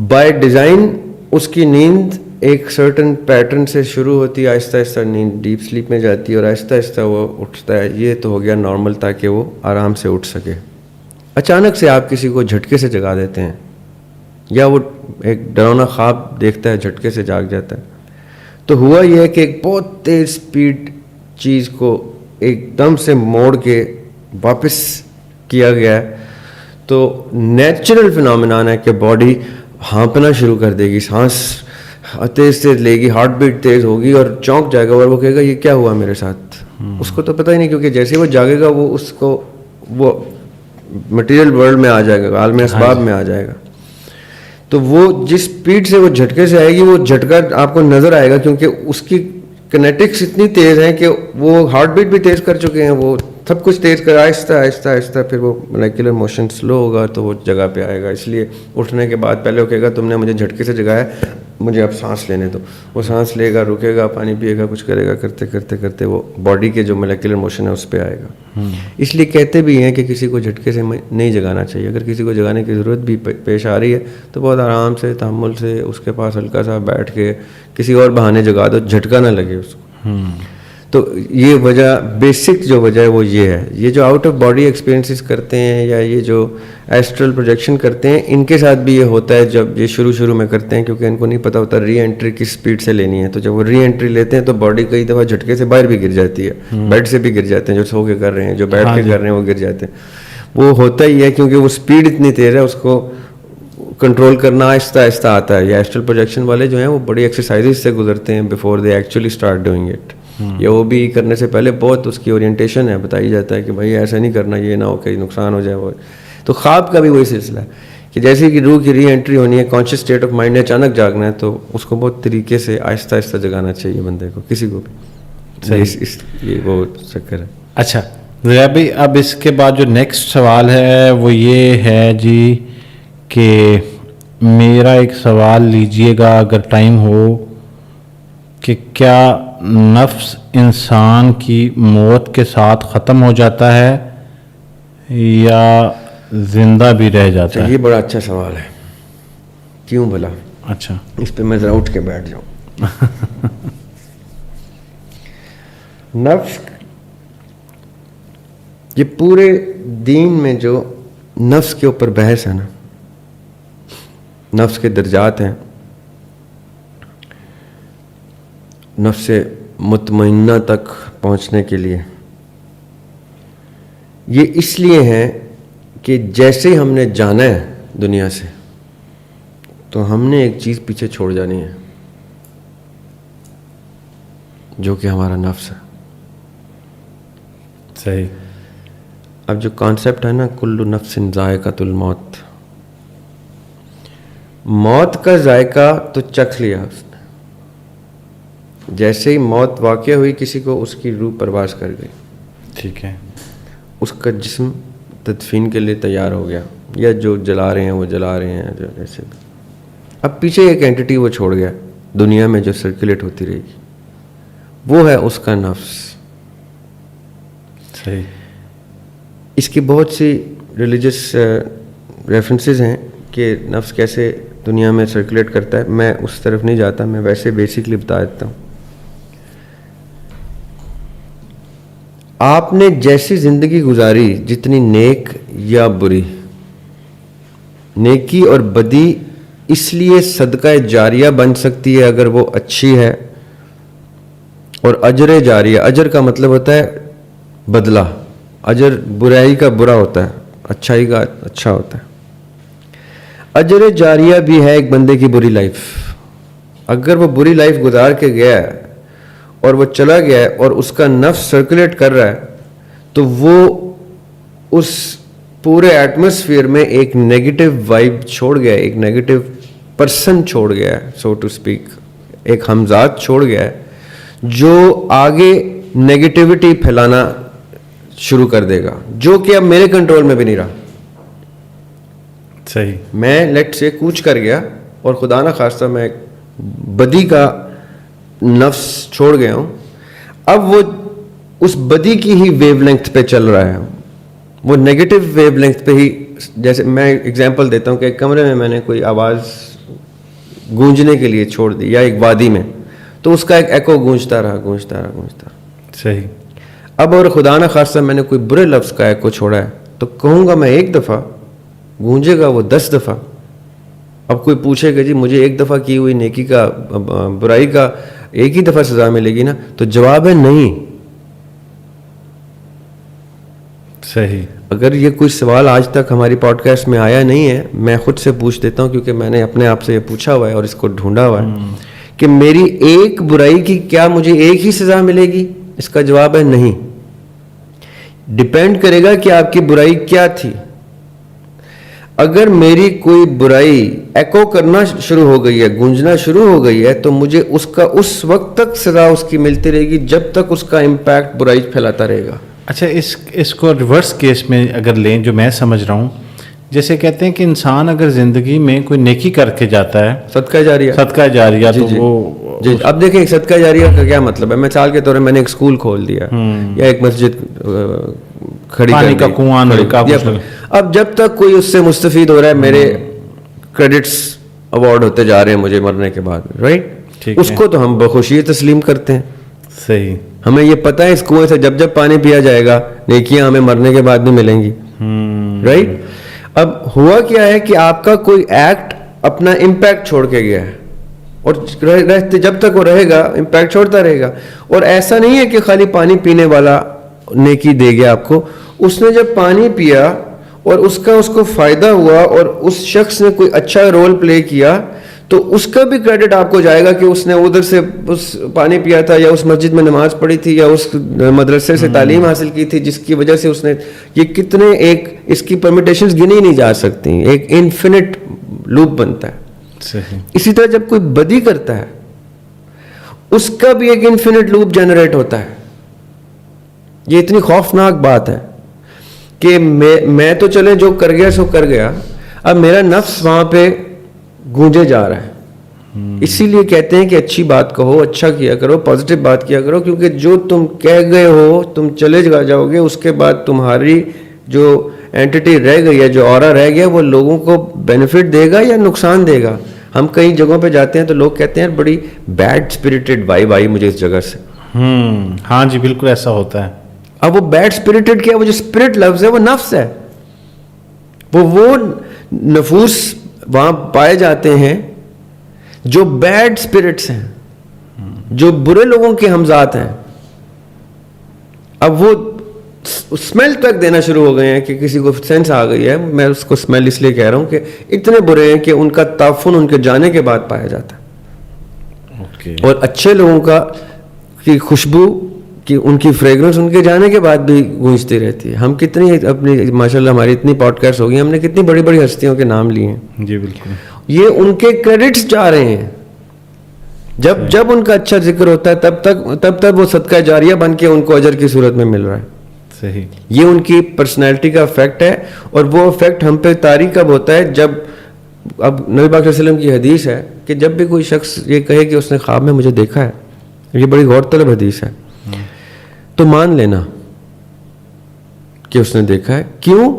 بائی ڈیزائن اس کی نیند ایک سرٹن پیٹرن سے شروع ہوتی ہے, آہستہ آہستہ نیند ڈیپ سلیپ میں جاتی ہے اور آہستہ آہستہ وہ اٹھتا ہے. یہ تو ہو گیا نارمل, تاکہ وہ آرام سے اٹھ سکے. اچانک سے آپ کسی کو جھٹکے سے جگا دیتے ہیں, یا وہ ایک ڈراؤنا خواب دیکھتا ہے, جھٹکے سے جاگ جاتا ہے. تو ہوا یہ ہے کہ ایک بہت تیز اسپیڈ چیز کو ایک دم سے موڑ کے واپس کیا گیا ہے. تو نیچرل فنامنان ہے کہ باڈی ہانپنا شروع کر دے گی, سانس تیز تیز لے گی, ہارٹ بیٹ تیز ہوگی اور چونک جائے گا, اور وہ کہے گا یہ کیا ہوا میرے ساتھ. اس کو تو پتہ ہی نہیں, کیونکہ جیسے وہ جاگے گا وہ اس کو وہ مٹیریل ورلڈ میں آ جائے گا, عالم اسباب میں آ جائے گا. تو وہ جس اسپیڈ سے وہ جھٹکے سے آئے گی وہ جھٹکا آپ کو نظر آئے گا, کیونکہ اس کی کنیٹکس اتنی تیز ہیں کہ وہ ہارٹ بیٹ بھی تیز کر چکے ہیں, وہ سب کچھ تیز کر, آہستہ آہستہ آہستہ پھر وہ مولیکولر موشن سلو ہوگا تو وہ جگہ پہ آئے گا. اس لیے اٹھنے کے بعد پہلے وہ کہے گا تم نے مجھے جھٹکے سے جگایا, مجھے اب سانس لینے دو. وہ سانس لے گا, رکے گا, پانی پیے گا, کچھ کرے گا, کرتے کرتے کرتے وہ باڈی کے جو مولیکولر موشن ہے اس پہ آئے گا. اس لیے کہتے بھی ہیں کہ کسی کو جھٹکے سے نہیں جگانا چاہیے. اگر کسی کو جگانے کی ضرورت بھی پیش آ رہی ہے تو بہت آرام سے, تحمل سے اس کے پاس ہلکا سا بیٹھ کے کسی اور بہانے جگا دو, جھٹکا نہ لگے اس کو. تو یہ وجہ, بیسک جو وجہ ہے وہ یہ ہے. یہ جو آؤٹ آف باڈی ایکسپیرینسز کرتے ہیں یا یہ جو ایسٹرل پروجیکشن کرتے ہیں, ان کے ساتھ بھی یہ ہوتا ہے جب یہ شروع میں کرتے ہیں, کیونکہ ان کو نہیں پتہ ہوتا ری انٹری کس اسپیڈ سے لینی ہے. تو جب وہ ری انٹری لیتے ہیں تو باڈی کئی دفعہ جھٹکے سے باہر بھی گر جاتی ہے, بیڈ سے بھی گر جاتے ہیں, جو سو کے کر رہے ہیں, جو بیٹھ کے کر رہے ہیں وہ گر جاتے ہیں. وہ ہوتا ہی ہے کیونکہ وہ اسپیڈ اتنی تیز ہے, اس کو کنٹرول کرنا آہستہ آہستہ آتا ہے. یا ایسٹرل پروجیکشن والے جو ہیں وہ بڑی ایکسرسائزز سے گزرتے ہیں before they actually start doing it. یا وہ بھی کرنے سے پہلے بہت اس کی اورینٹیشن ہے, بتائی جاتا ہے کہ بھائی ایسا نہیں کرنا, یہ نہ ہو کہ نقصان ہو جائے. وہ تو خواب کا بھی وہی سلسلہ ہے کہ جیسے کہ روح کی ری انٹری ہونی ہے, کانشیس اسٹیٹ آف مائنڈ نے اچانک جاگنا ہے, تو اس کو بہت طریقے سے آہستہ آہستہ جگانا چاہیے بندے کو, کسی کو بھی. یہ وہ چکر ہے. اچھا ضیاء بھائی, اب اس کے بعد جو نیکسٹ سوال ہے وہ یہ ہے جی کہ میرا ایک سوال لیجئے گا اگر ٹائم ہو, کہ کیا نفس انسان کی موت کے ساتھ ختم ہو جاتا ہے یا زندہ بھی رہ جاتا ہے؟ یہ بڑا اچھا سوال ہے. کیوں بھلا؟ اچھا, اس پہ میں ذرا اٹھ کے بیٹھ جاؤں. نفس, یہ پورے دین میں جو نفس کے اوپر بحث ہے نا, نفس کے درجات ہیں, نفس مطمئنہ تک پہنچنے کے لیے, یہ اس لیے ہے کہ جیسے ہم نے جانا ہے دنیا سے تو ہم نے ایک چیز پیچھے چھوڑ جانی ہے جو کہ ہمارا نفس ہے. صحیح. اب جو کانسیپٹ ہے نا, کل نفس ذائقۃ الموت, موت کا ذائقہ تو چکھ لیا اس نے. جیسے ہی موت واقع ہوئی کسی کو, اس کی روح پرواز کر گئی. ٹھیک ہے. اس کا جسم تدفین کے لیے تیار ہو گیا, یا جو جلا رہے ہیں وہ جلا رہے ہیں, جو جیسے. اب پیچھے ایک اینٹی وہ چھوڑ گیا دنیا میں جو سرکولیٹ ہوتی رہے گی, وہ ہے اس کا نفس. صحیح. اس کی بہت سی ریلیجس ریفرنسز ہیں کہ نفس کیسے دنیا میں سرکولیٹ کرتا ہے. میں اس طرف نہیں جاتا, میں ویسے بیسکلی بتا دیتا ہوں. آپ نے جیسی زندگی گزاری, جتنی نیک یا بری, نیکی اور بدی اس لیے صدقہ جاریہ بن سکتی ہے اگر وہ اچھی ہے. اور اجر جاریہ, اجر کا مطلب ہوتا ہے بدلہ, اجر برائی کا برا ہوتا ہے, اچھائی کا اچھا ہوتا ہے. اجر جاریہ بھی ہے ایک بندے کی بری لائف. اگر وہ بری لائف گزار کے گیا ہے اور وہ چلا گیا ہے اور اس کا نفس سرکولیٹ کر رہا ہے, تو وہ اس پورے ایٹماسفیئر میں ایک نیگیٹو وائب چھوڑ گیا ہے, ایک نیگیٹو پرسن چھوڑ گیا ہے, سو ٹو اسپیک, ایک ہمزاد چھوڑ گیا ہے جو آگے نیگیٹیوٹی پھیلانا شروع کر دے گا, جو کہ اب میرے کنٹرول میں بھی نہیں رہا. صحیح. میں لیٹ سے کوچ کر گیا اور خدا نہ خواستہ میں بدی کا نفس چھوڑ گیا ہوں, اب وہ اس بدی کی ہی ویو لینتھ پہ چل رہا ہے, وہ نیگیٹو ویو لینتھ پہ ہی. جیسے میں ایگزامپل دیتا ہوں کہ ایک کمرے میں نے کوئی آواز گونجنے کے لیے چھوڑ دی یا ایک وادی میں, تو اس کا ایک ایکو گونجتا رہا. صحیح. اب اور خدا نہ خاصہ میں نے کوئی برے لفظ کا ایکو چھوڑا ہے تو کہوں گا میں ایک دفعہ, گونجے گا وہ 10 دفعہ. اب کوئی پوچھے گا جی مجھے ایک دفعہ کی ہوئی نیکی کا برائی کا ایک ہی دفعہ سزا ملے گی نا, تو جواب ہے نہیں. صحیح. اگر یہ کوئی سوال آج تک ہماری پوڈ کاسٹ میں آیا نہیں ہے, میں خود سے پوچھ دیتا ہوں کیونکہ میں نے اپنے آپ سے یہ پوچھا ہوا ہے اور اس کو ڈھونڈا ہوا ہے کہ میری ایک برائی کی کیا مجھے ایک ہی سزا ملے گی. اس کا جواب ہے نہیں. ڈپینڈ کرے گا کہ آپ کی برائی کیا تھی. اگر میری کوئی برائی ایکو کرنا شروع ہو گئی ہے, گونجنا شروع ہو گئی ہے, تو مجھے اس کا اس وقت تک سزا اس کی ملتی رہے گی جب تک اس کا امپیکٹ برائی پھیلاتا رہے گا. اچھا, اس کو ریورس کیس میں اگر لیں, جو میں سمجھ رہا ہوں, جیسے کہتے ہیں کہ انسان اگر زندگی میں کوئی نیکی کر کے جاتا ہے, صدقہ جاریہ, تو وہ جی. اب دیکھیں صدقہ جاریہ کا کیا مطلب ہے. مثال کے طور پر میں نے ایک اسکول کھول دیا یا ایک مسجد کھڑی پانی کا کنواں. اب جب تک کوئی اس سے مستفید ہو رہا ہے, میرے کریڈٹس ایوارڈ ہوتے جا رہے ہیں مجھے مرنے کے بعد, رائٹ, اس کو تو ہم بخوشی تسلیم کرتے ہیں. صحیح. ہمیں یہ پتہ ہے اس کنویں سے جب جب پانی پیا جائے گا نیکیاں ہمیں مرنے کے بعد بھی ملیں گی, رائٹ. اب ہوا کیا ہے کہ آپ کا کوئی ایکٹ اپنا امپیکٹ چھوڑ کے گیا ہے اور جب تک وہ رہے گا امپیکٹ چھوڑتا رہے گا. اور ایسا نہیں ہے کہ خالی پانی پینے والا نیکی دے گیا آپ کو. اس نے جب پانی پیا اور اس کو فائدہ ہوا اور اس شخص نے کوئی اچھا رول پلے کیا, تو اس کا بھی کریڈٹ آپ کو جائے گا کہ اس نے ادھر سے اس پانی پیا تھا یا اس مسجد میں نماز پڑھی تھی یا اس مدرسے سے تعلیم حاصل کی تھی جس کی وجہ سے اس نے یہ کتنے ایک اس کی پرمیٹیشنز گنی نہیں جا سکتی, ایک انفینٹ لوپ بنتا ہے. صحیح. اسی طرح جب کوئی بدی کرتا ہے اس کا بھی ایک انفینٹ لوپ جنریٹ ہوتا ہے. یہ اتنی خوفناک بات ہے کہ میں تو چلے جو کر گیا سو کر گیا, اب میرا نفس وہاں پہ گونجے جا رہا ہے. اسی لیے کہتے ہیں کہ اچھی بات کہو, اچھا کیا کرو, پازیٹیو بات کیا کرو, کیونکہ جو تم کہہ گئے ہو تم چلے جاؤ گے, اس کے بعد تمہاری جو اینٹی رہ گئی ہے, جو اورا رہ گیا, وہ لوگوں کو بینیفٹ دے گا یا نقصان دے گا. ہم کئی جگہوں پہ جاتے ہیں تو لوگ کہتے ہیں بڑی بیڈ اسپرٹڈ وائب آئی مجھے اس جگہ سے. ہاں جی, بالکل ایسا ہوتا ہے. اب وہ بیڈ اسپرٹڈ کیا, وہ جو اسپرٹ لفظ ہے وہ نفس ہے. وہ نفوس وہاں پائے جاتے ہیں جو بیڈ اسپرٹس ہیں, جو برے لوگوں کے ہمزاد ہیں. اب وہ اسمیل تک دینا شروع ہو گئے ہیں کہ کسی کو سینس آ گئی ہے. میں اس کو اسمیل اس لیے کہہ رہا ہوں کہ اتنے برے ہیں کہ ان کا تعفن ان کے جانے کے بعد پایا جاتا ہے. اور اچھے لوگوں کی خوشبو کہ ان کی فریگرنس ان کے جانے کے بعد بھی گونجتی رہتی ہے. ہم کتنی اپنی ماشاءاللہ ہماری اتنی پوڈ کاسٹ ہو گئی, ہم نے کتنی بڑی بڑی ہستیوں کے نام لیے ہیں. جی بالکل. یہ ان کے کریڈٹس جا رہے ہیں. جب ان کا اچھا ذکر ہوتا ہے تب تک وہ صدقہ جاریہ بن کے ان کو اجر کی صورت میں مل رہا ہے. صحیح. یہ ان کی پرسنالٹی کا افیکٹ ہے. اور وہ افیکٹ ہم پہ طاری کب ہوتا ہے, جب اب نبی پاک صلی اللہ علیہ وسلم کی حدیث ہے کہ جب بھی کوئی شخص یہ کہے کہ اس نے خواب میں مجھے دیکھا ہے, یہ بڑی غور طلب حدیث ہے, تو مان لینا کہ اس نے دیکھا ہے. کیوں؟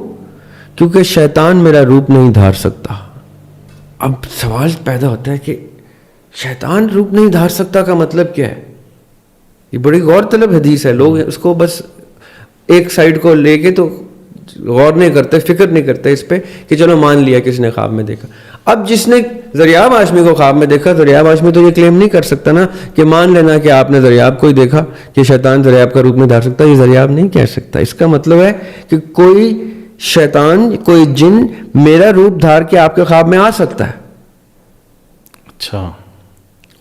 کیونکہ شیطان میرا روپ نہیں دھار سکتا. اب سوال پیدا ہوتا ہے کہ شیطان روپ نہیں دھار سکتا کا مطلب کیا ہے؟ یہ بڑی غور طلب حدیث ہے. لوگ اس کو بس ایک سائڈ کو لے کے تو غور نہیں کرتے, فکر نہیں کرتے اس پہ کہ چلو مان لیا کسی نے خواب میں دیکھا. اب جس نے ذریعہ ہاشمی کو خواب میں دیکھا, ذریعہ ہاشمی تو یہ کلیم نہیں کر سکتا نا کہ مان لینا کہ آپ نے ذریعہ کو ہی دیکھا کہ شیطان ذریعہ کا روپ میں دھار سکتا. یہ ذریعہ نہیں کہہ سکتا. اس کا مطلب ہے کہ کوئی شیطان, کوئی جن میرا روپ دھار کے آپ کے خواب میں آ سکتا ہے. اچھا.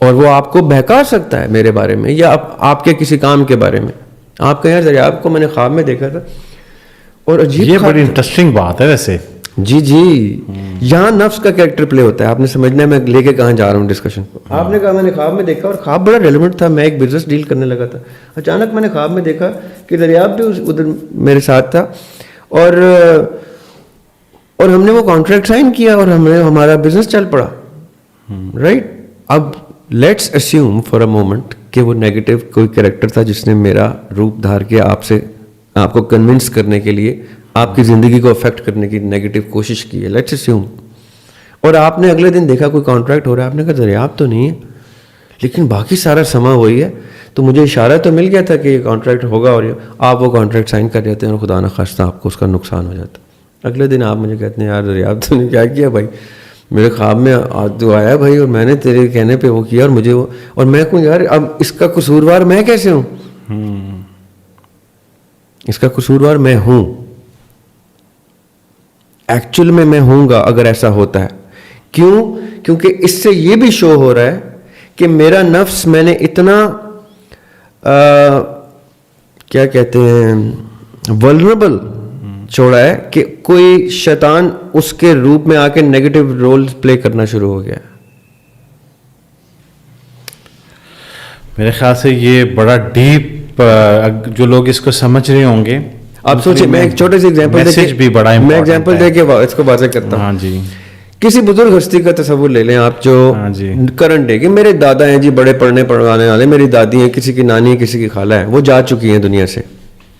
اور وہ آپ کو بہکا سکتا ہے میرے بارے میں یا آپ کے کسی کام کے بارے میں. آپ کا یار ذریعہ کو میں نے خواب میں دیکھا تھا اور عجیب, یہ بڑی انٹرسٹنگ بات ہے ویسے. جی یہاں نفس کا کریکٹر پلے ہوتا ہے. آپ نے سمجھنا ہے میں لے کے کہاں جا رہا ہوں ڈسکشن کو. آپ نے کہا میں نے خواب میں دیکھا, اور خواب بڑا ریلیونٹ تھا. میں ایک بزنس ڈیل کرنے لگا تھا, اچانک میں نے خواب میں دیکھا کہ دریاب بھی ادھر میرے ساتھ تھا اور ہم نے وہ کانٹریکٹ سائن کیا اور ہمارا بزنس چل پڑا. رائٹ. اب let's assume for a moment کہ وہ نیگیٹو کوئی کریکٹر تھا جس نے میرا روپ دھار کے آپ کو کنونس کرنے کے لیے, آپ کی زندگی کو افیکٹ کرنے کی نیگیٹو کوشش کی ہے. Let's assume. اور آپ نے اگلے دن دیکھا کوئی کانٹریکٹ ہو رہا ہے, آپ نے کہا دریاب تو نہیں ہے لیکن باقی سارا سما وہی ہے, تو مجھے اشارہ تو مل گیا تھا کہ یہ کانٹریکٹ ہوگا, اور آپ وہ کانٹریکٹ سائن کر جاتے ہیں اور خدا نخواستہ آپ کو اس کا نقصان ہو جاتا. اگلے دن آپ مجھے کہتے ہیں یار دریاب تو نے کیا کیا بھائی, میرے خواب میں تو آیا بھائی اور میں نے تیرے کہنے پہ وہ کیا اور مجھے وہ, اور میں کہوں یار اب اس کا قصوروار میں کیسے ہوں؟ اس کا قصوروار میں ہوں, ایکچوئل میں ہوں گا اگر ایسا ہوتا ہے. کیوں؟ کیونکہ اس سے یہ بھی شو ہو رہا ہے کہ میرا نفس میں نے اتنا کیا کہتے ہیں ولنریبل چھوڑا ہے کہ کوئی شیطان اس کے روپ میں آ کے نیگیٹو رول پلے کرنا شروع ہو گیا. میرے خیال سے یہ بڑا ڈیپ, جو لوگ اس کو سمجھ رہے ہوں گے. آپ سوچیں, میں ایک چھوٹے سے ایگزامپل دے کے اس کو واضح کرتا ہوں. ہاں جی. کسی بزرگ ہستی کا تصور لے لیں آپ جو کرنٹ ڈے کہ میرے دادا ہیں جی بڑے پڑھنے پڑھانے والے, میری دادی ہیں, کسی کی نانی ہے, کسی کی خالہ ہے, وہ جا چکی ہیں دنیا سے,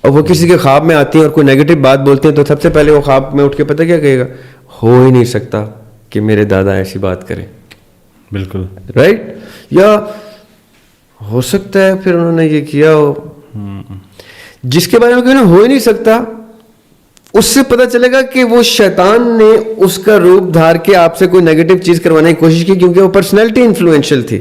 اور وہ کسی کے خواب میں آتی ہیں اور کوئی نیگیٹو بات بولتے ہیں تو سب سے پہلے وہ خواب میں اٹھ کے پتہ کیا کہے گا, ہو ہی نہیں سکتا کہ میرے دادا ایسی بات کریں. بالکل رائٹ. یا ہو سکتا ہے پھر انہوں نے یہ کیا ہو, جس کے بارے میں کہنا ہو ہی نہیں سکتا, اس سے پتہ چلے گا کہ وہ شیطان نے اس کا روپ دھار کے آپ سے کوئی نیگیٹو چیز کروانے کی کوشش کی, کیونکہ وہ پرسنالٹی انفلوئنشل تھی.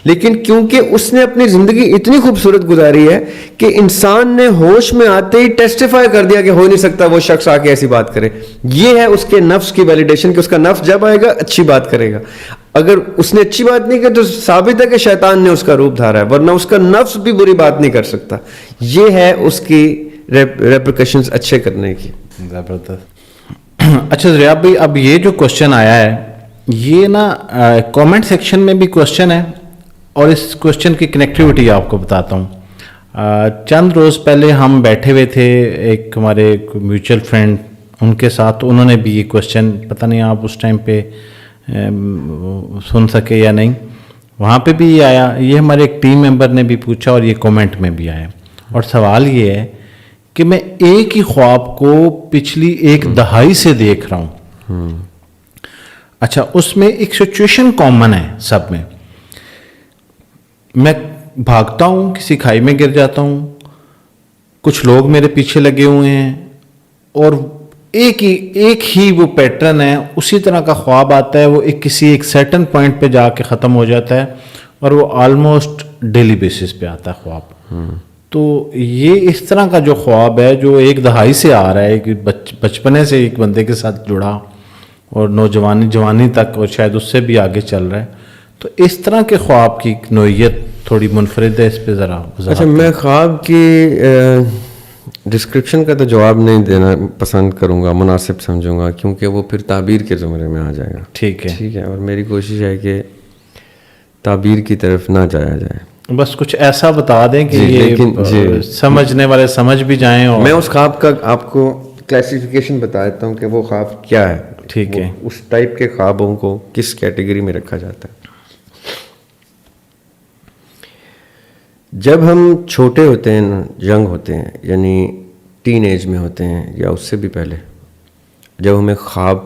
لیکن کیونکہ اس نے اپنی زندگی اتنی خوبصورت گزاری ہے کہ انسان نے ہوش میں آتے ہی ٹیسٹیفائی کر دیا کہ ہو نہیں سکتا وہ شخص آ کے ایسی بات کرے. یہ ہے اس کے نفس کی ویلیڈیشن کہ اس کا نفس جب آئے گا اچھی بات کرے گا. اگر اس نے اچھی بات نہیں کی تو ثابت ہے کہ شیطان نے اس کا روپ دھارا ہے, ورنہ اس کا نفس بھی بری بات نہیں کر سکتا. یہ ہے اس کی ریپریکیشنز اچھے کرنے کی. زبردست. اچھا دریاب بھائی, اب یہ جو کوشچن آیا ہے یہ نا کامنٹ سیکشن میں بھی کوشچن ہے, اور اس کوشچن کی کنیکٹیوٹی آپ کو بتاتا ہوں. چند روز پہلے ہم بیٹھے ہوئے تھے ایک ہمارے میوچل فرینڈ ان کے ساتھ, انہوں نے بھی یہ کوشچن, پتہ نہیں آپ اس ٹائم پہ سن سکے یا نہیں, وہاں پہ بھی یہ آیا, یہ ہمارے ایک ٹیم ممبر نے بھی پوچھا اور یہ کومنٹ میں بھی آیا. اور سوال یہ ہے کہ میں ایک ہی خواب کو پچھلی 1 دہائی سے دیکھ رہا ہوں. اچھا, اس میں ایک سچویشن کامن ہے سب میں, میں بھاگتا ہوں, کسی کھائی میں گر جاتا ہوں, کچھ لوگ میرے پیچھے لگے ہوئے ہیں, اور ایک ہی وہ پیٹرن ہے, اسی طرح کا خواب آتا ہے, وہ کسی ایک سرٹن پوائنٹ پہ جا کے ختم ہو جاتا ہے, اور وہ آلموسٹ ڈیلی بیسس پہ آتا ہے خواب. تو یہ اس طرح کا جو خواب ہے جو 1 دہائی سے آ رہا ہے, کہ بچپنے سے ایک بندے کے ساتھ جڑا اور جوانی تک, اور شاید اس سے بھی آگے چل رہا ہے, تو اس طرح کے خواب کی نوعیت تھوڑی منفرد ہے, اس پہ ذرا. اچھا, میں خواب کی ڈسکرپشن کا تو جواب نہیں دینا پسند کروں گا, مناسب سمجھوں گا, کیونکہ وہ پھر تعبیر کے زمرے میں آ جائے گا. ٹھیک ہے, اور میری کوشش ہے کہ تعبیر کی طرف نہ جایا جائے. بس کچھ ایسا بتا دیں کہ یہ سمجھنے والے سمجھ بھی جائیں. اور میں اس خواب کا آپ کو کلاسیفیکیشن بتا دیتا ہوں کہ وہ خواب کیا ہے. ٹھیک ہے, اس ٹائپ کے خوابوں کو کس کیٹیگری میں رکھا جاتا ہے. جب ہم چھوٹے ہوتے ہیں, ینگ ہوتے ہیں, یعنی ٹین ایج میں ہوتے ہیں یا اس سے بھی پہلے, جب ہمیں خواب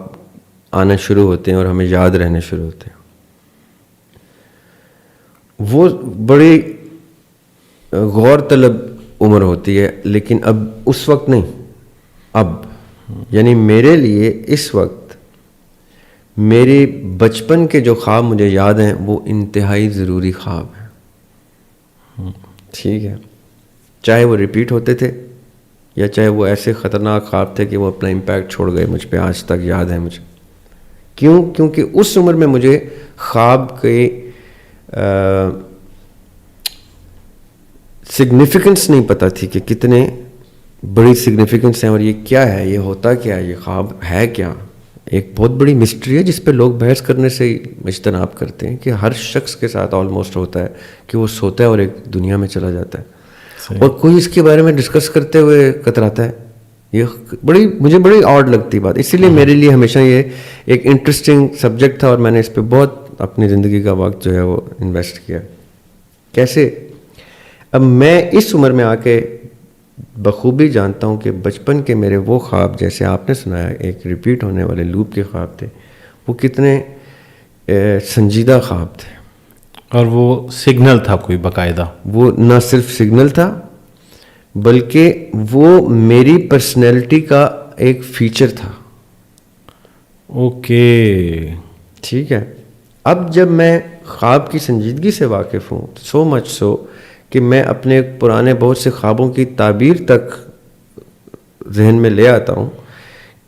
آنا شروع ہوتے ہیں اور ہمیں یاد رہنے شروع ہوتے ہیں, وہ بڑی غور طلب عمر ہوتی ہے, لیکن اب اس وقت نہیں. اب یعنی میرے لیے اس وقت میرے بچپن کے جو خواب مجھے یاد ہیں وہ انتہائی ضروری خواب ہیں. ٹھیک ہے, چاہے وہ ریپیٹ ہوتے تھے یا چاہے وہ ایسے خطرناک خواب تھے کہ وہ اپنا امپیکٹ چھوڑ گئے مجھ پہ, آج تک یاد ہے مجھے. کیونکہ اس عمر میں مجھے خواب کے سگنیفیکنس نہیں پتہ تھی کہ کتنے بڑی سگنیفیکنس ہیں اور یہ کیا ہے, یہ ہوتا کیا ہے, یہ خواب ہے کیا. ایک بہت بڑی مسٹری ہے جس پہ لوگ بحث کرنے سے اجتناب کرتے ہیں کہ ہر شخص کے ساتھ آلموسٹ ہوتا ہے کہ وہ سوتا ہے اور ایک دنیا میں چلا جاتا ہے اور کوئی اس کے بارے میں ڈسکس کرتے ہوئے کتراتا ہے. یہ مجھے بڑی آڈ لگتی بات, اسی لیے میرے لیے ہمیشہ یہ ایک انٹرسٹنگ سبجیکٹ تھا اور میں نے اس پہ بہت اپنی زندگی کا وقت جو ہے وہ انویسٹ کیا. کیسے؟ اب میں اس عمر میں آ کے بخوبی جانتا ہوں کہ بچپن کے میرے وہ خواب, جیسے آپ نے سنایا ایک ریپیٹ ہونے والے لوپ کے خواب تھے, وہ کتنے سنجیدہ خواب تھے. اور وہ سگنل تھا کوئی باقاعدہ, وہ نہ صرف سگنل تھا بلکہ وہ میری پرسنالٹی کا ایک فیچر تھا. اوکے ٹھیک ہے. اب جب میں خواب کی سنجیدگی سے واقف ہوں, سو مچ سو کہ میں اپنے پرانے بہت سے خوابوں کی تعبیر تک ذہن میں لے آتا ہوں,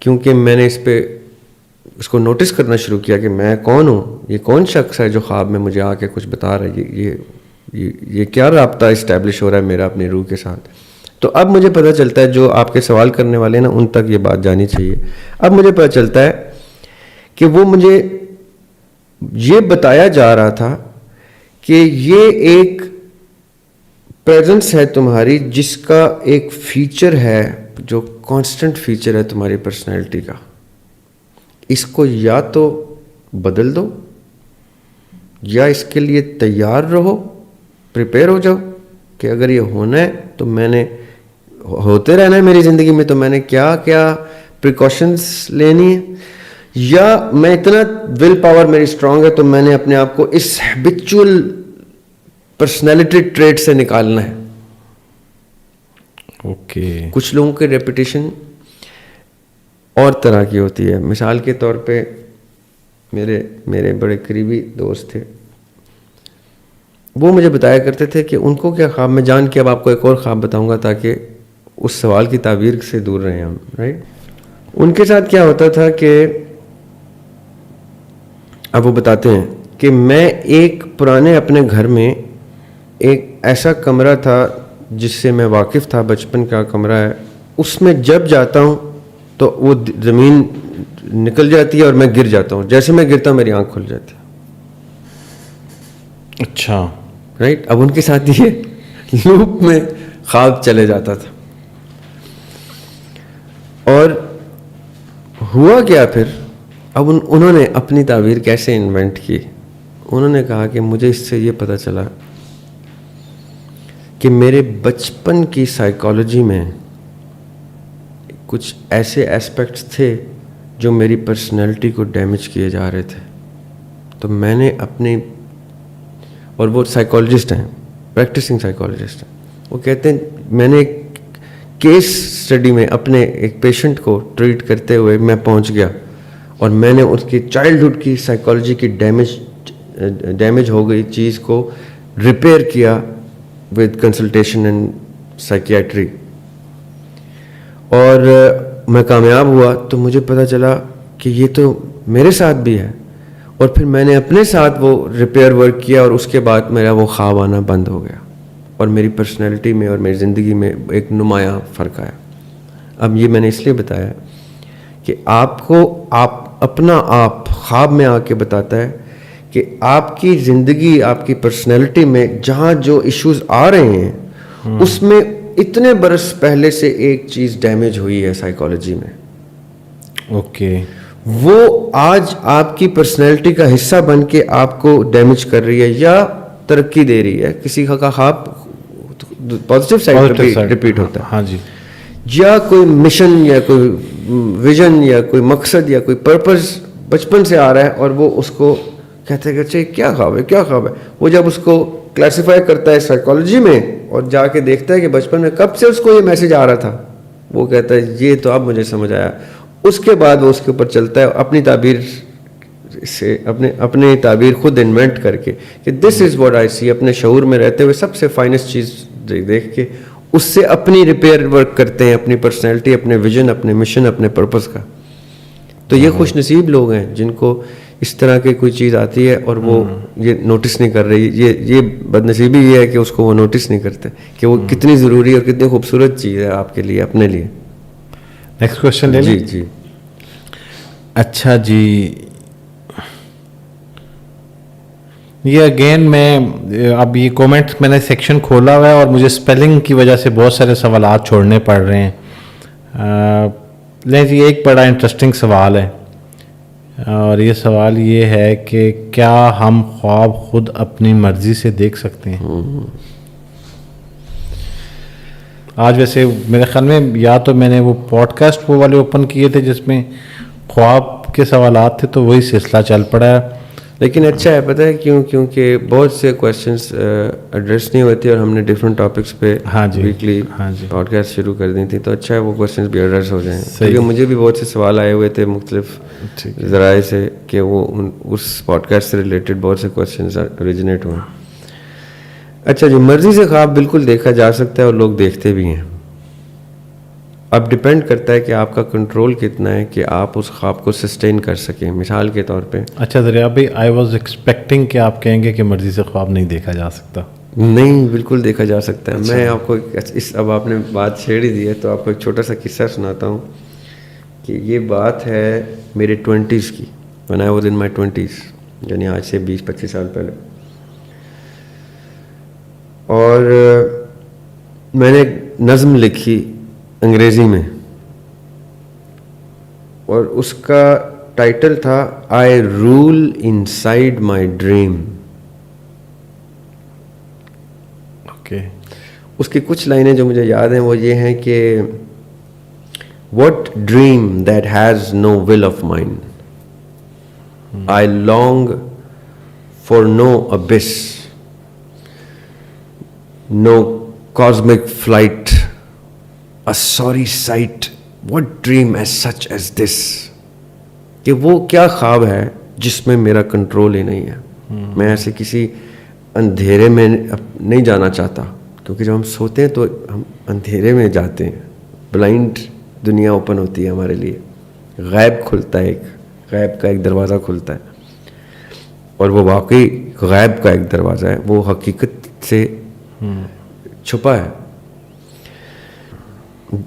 کیونکہ میں نے اس کو نوٹس کرنا شروع کیا کہ میں کون ہوں, یہ کون شخص ہے جو خواب میں مجھے آ کے کچھ بتا رہا ہے, یہ کیا رابطہ اسٹیبلش ہو رہا ہے میرا اپنی روح کے ساتھ. تو اب مجھے پتہ چلتا ہے, جو آپ کے سوال کرنے والے نا ان تک یہ بات جانی چاہیے, اب مجھے پتہ چلتا ہے کہ وہ مجھے یہ بتایا جا رہا تھا کہ یہ ایک پریزنس ہے تمہاری جس کا ایک فیچر ہے جو کانسٹنٹ فیچر ہے تمہاری پرسنالٹی کا. اس کو یا تو بدل دو یا اس کے لیے تیار رہو, پریپیئر ہو جاؤ کہ اگر یہ ہونا ہے تو میں نے ہوتے رہنا ہے میری زندگی میں, تو میں نے کیا کیا پریکاشنز لینی ہے, یا میں اتنا ول پاور میری اسٹرانگ ہے تو میں نے اپنے آپ کو اس ہیبچول پرسنالٹی ٹریٹ سے نکالنا ہے. اوکے. کچھ لوگوں کی ریپیٹیشن اور طرح کی ہوتی ہے. مثال کے طور پہ میرے بڑے قریبی دوست تھے, وہ مجھے بتایا کرتے تھے کہ ان کو کیا خواب, میں جان کے اب آپ کو ایک اور خواب بتاؤں گا تاکہ اس سوال کی تعبیر سے دور رہیں ہم, رائٹ. ان کے ساتھ کیا ہوتا تھا کہ اب وہ بتاتے ہیں کہ میں ایک پرانے اپنے گھر میں ایک ایسا کمرہ تھا جس سے میں واقف تھا, بچپن کا کمرہ ہے, اس میں جب جاتا ہوں تو وہ زمین نکل جاتی ہے اور میں گر جاتا ہوں, جیسے میں گرتا ہوں میری آنکھ کھل جاتی ہے. اچھا, رائٹ. اب ان کے ساتھ یہ لوپ میں خواب چلے جاتا تھا. اور ہوا کیا پھر, اب انہوں نے اپنی تعبیر کیسے انوینٹ کی. انہوں نے کہا کہ مجھے اس سے یہ پتہ چلا کہ میرے بچپن کی سائیکالوجی میں کچھ ایسے ایسپیکٹس تھے جو میری پرسنالٹی کو ڈیمیج کیے جا رہے تھے. تو میں نے اپنی, اور وہ سائیکالوجسٹ ہیں, پریکٹسنگ سائیکالوجسٹ ہیں, وہ کہتے ہیں میں نے ایک کیس اسٹڈی میں اپنے ایک پیشنٹ کو ٹریٹ کرتے ہوئے میں پہنچ گیا اور میں نے اس کی چائلڈہڈ کی سائیکالوجی کی ڈیمیج ہو گئی چیز کو ریپیئر کیا ود کنسلٹیشن اینڈ سائیکیاٹری, اور میں کامیاب ہوا. تو مجھے پتہ چلا کہ یہ تو میرے ساتھ بھی ہے, اور پھر میں نے اپنے ساتھ وہ ریپیئر ورک کیا اور اس کے بعد میرا وہ خواب آنا بند ہو گیا اور میری پرسنالٹی میں اور میری زندگی میں ایک نمایاں فرق آیا. اب یہ میں نے اس لیے بتایا کہ آپ کو اپنا آپ خواب میں آ کے بتاتا ہے کہ آپ کی زندگی, آپ کی پرسنالٹی میں جہاں جو ایشوز آ رہے ہیں اس میں اتنے برس پہلے سے ایک چیز ڈیمیج ہوئی ہے سائیکالوجی میں. اوکے. وہ آج آپ کی پرسنالٹی کا حصہ بن کے آپ کو ڈیمیج کر رہی ہے یا ترقی دے رہی ہے. کسی کا خواب پازیٹیو سائڈ ریپیٹ ہوتا ہے, ہاں جی, یا کوئی مشن یا کوئی ویژن یا کوئی مقصد یا کوئی پرپز بچپن سے آ رہا ہے اور وہ اس کو کہتے ہیں کہ کیا خواب ہے, کیا خواب ہے. وہ جب اس کو کلاسیفائی کرتا ہے سائیکالوجی میں اور جا کے دیکھتا ہے کہ بچپن میں کب سے اس کو یہ میسج آ رہا تھا وہ کہتا ہے یہ تو اب مجھے سمجھ آیا. اس کے بعد وہ اس کے اوپر چلتا ہے اپنی تعبیر سے, اپنے تعبیر خود انوینٹ کر کے کہ دس از واٹ آئی سی, اپنے شعور میں رہتے ہوئے سب سے فائنسٹ چیز دیکھ کے اس سے اپنی ریپیئر ورک کرتے ہیں, اپنی پرسنالٹی, اپنے ویژن, اپنے مشن, اپنے پرپز کا. تو یہ خوش نصیب لوگ ہیں جن کو اس طرح کی کوئی چیز آتی ہے اور وہ یہ نوٹس نہیں کر رہی. یہ بد نصیبی یہ ہے کہ اس کو وہ نوٹس نہیں کرتے کہ وہ کتنی ضروری اور کتنی خوبصورت چیز ہے آپ کے لیے, اپنے لیے. نیکسٹ کوشچن لے لیں. جی. اچھا جی, یہ اگین میں اب یہ کومنٹ میں نے سیکشن کھولا ہوا ہے اور مجھے اسپیلنگ کی وجہ سے بہت سارے سوالات چھوڑنے پڑ رہے ہیں. لیں جی, ایک بڑا انٹرسٹنگ سوال ہے اور یہ سوال یہ ہے کہ کیا ہم خواب خود اپنی مرضی سے دیکھ سکتے ہیں؟ آج ویسے میرے خیال میں یا تو میں نے وہ پوڈ کاسٹ وہ والے اوپن کیے تھے جس میں خواب کے سوالات تھے, تو وہی سلسلہ چل پڑا ہے. لیکن اچھا ہے, پتہ ہے کیوں؟ کیونکہ بہت سے کویشچنس ایڈریس نہیں ہوتے اور ہم نے ڈفرینٹ ٹاپکس پہ ویکلی پوڈ کاسٹ شروع کر دی تھی, تو اچھا ہے وہ کویشچنس بھی ایڈریس ہو جائیں. کیونکہ مجھے بھی بہت سے سوال آئے ہوئے تھے مختلف ذرائع سے کہ وہ اس پوڈ کاسٹ سے ریلیٹڈ بہت سے کویشچنس اوریجنیٹ ہوئے. اچھا جی, مرضی سے خواب بالکل دیکھا جا سکتا ہے اور لوگ دیکھتے بھی ہیں. اب ڈپینڈ کرتا ہے کہ آپ کا کنٹرول کتنا ہے کہ آپ اس خواب کو سسٹین کر سکیں. مثال کے طور پہ, اچھا دریا بھائی, آئی واز ایکسپیکٹنگ کہ آپ کہیں گے کہ مرضی سے خواب نہیں دیکھا جا سکتا. نہیں, بالکل دیکھا جا سکتا ہے. میں آپ کو اب آپ نے بات چھیڑ ہی دی ہے تو آپ کو ایک چھوٹا سا قصہ سناتا ہوں کہ یہ بات ہے میرے 20s کی, when I was in my 20s, یعنی آج سے 20-25 سال پہلے. اور میں نے نظم لکھی انگریزی میں اور اس کا ٹائٹل تھا آئی role in side my dream. Okay, اس کی کچھ لائنیں جو مجھے یاد ہیں وہ یہ ہیں کہ what dream that has no will of mine, I long for no abyss, no cosmic flight, a sorry sight, what dream as such as this. کہ وہ کیا خواب ہے جس میں میرا کنٹرول ہی نہیں ہے. میں ایسے کسی اندھیرے میں نہیں جانا چاہتا, کیونکہ جب ہم سوتے ہیں تو ہم اندھیرے میں جاتے ہیں, بلائنڈ دنیا اوپن ہوتی ہے ہمارے لیے, غیب کھلتا ہے, ایک غیب کا ایک دروازہ کھلتا ہے اور وہ واقعی غیب کا ایک دروازہ ہے, وہ حقیقت سے چھپا ہے.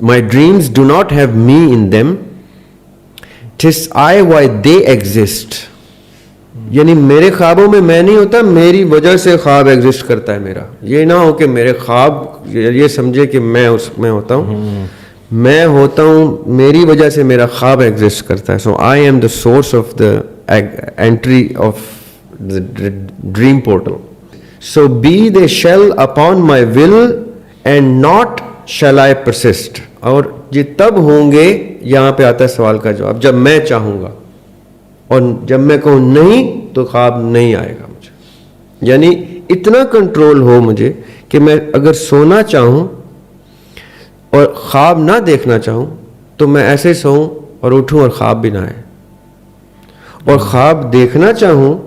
My dreams do not have me in them, 'tis I why they exist. یعنی میرے خوابوں میں میں نہیں ہوتا, میری وجہ سے خواب ایگزسٹ کرتا ہے میرا. یہ نہ ہو کہ میرے خواب یہ سمجھے کہ میں اس میں ہوتا ہوں, میں ہوتا ہوں, میری وجہ سے میرا خواب ایگزسٹ کرتا ہے. So I am the source of the entry of the dream portal. So be they shall upon my will and not shall I persist. اور یہ تب ہوں گے, یہاں پہ آتا ہے سوال کا جواب, جب میں چاہوں گا, اور جب میں کہوں نہیں تو خواب نہیں آئے گا مجھے. یعنی اتنا کنٹرول ہو مجھے کہ میں اگر سونا چاہوں اور خواب نہ دیکھنا چاہوں تو میں ایسے سوؤں اور اٹھوں اور خواب بھی نہ آئے, اور خواب دیکھنا چاہوں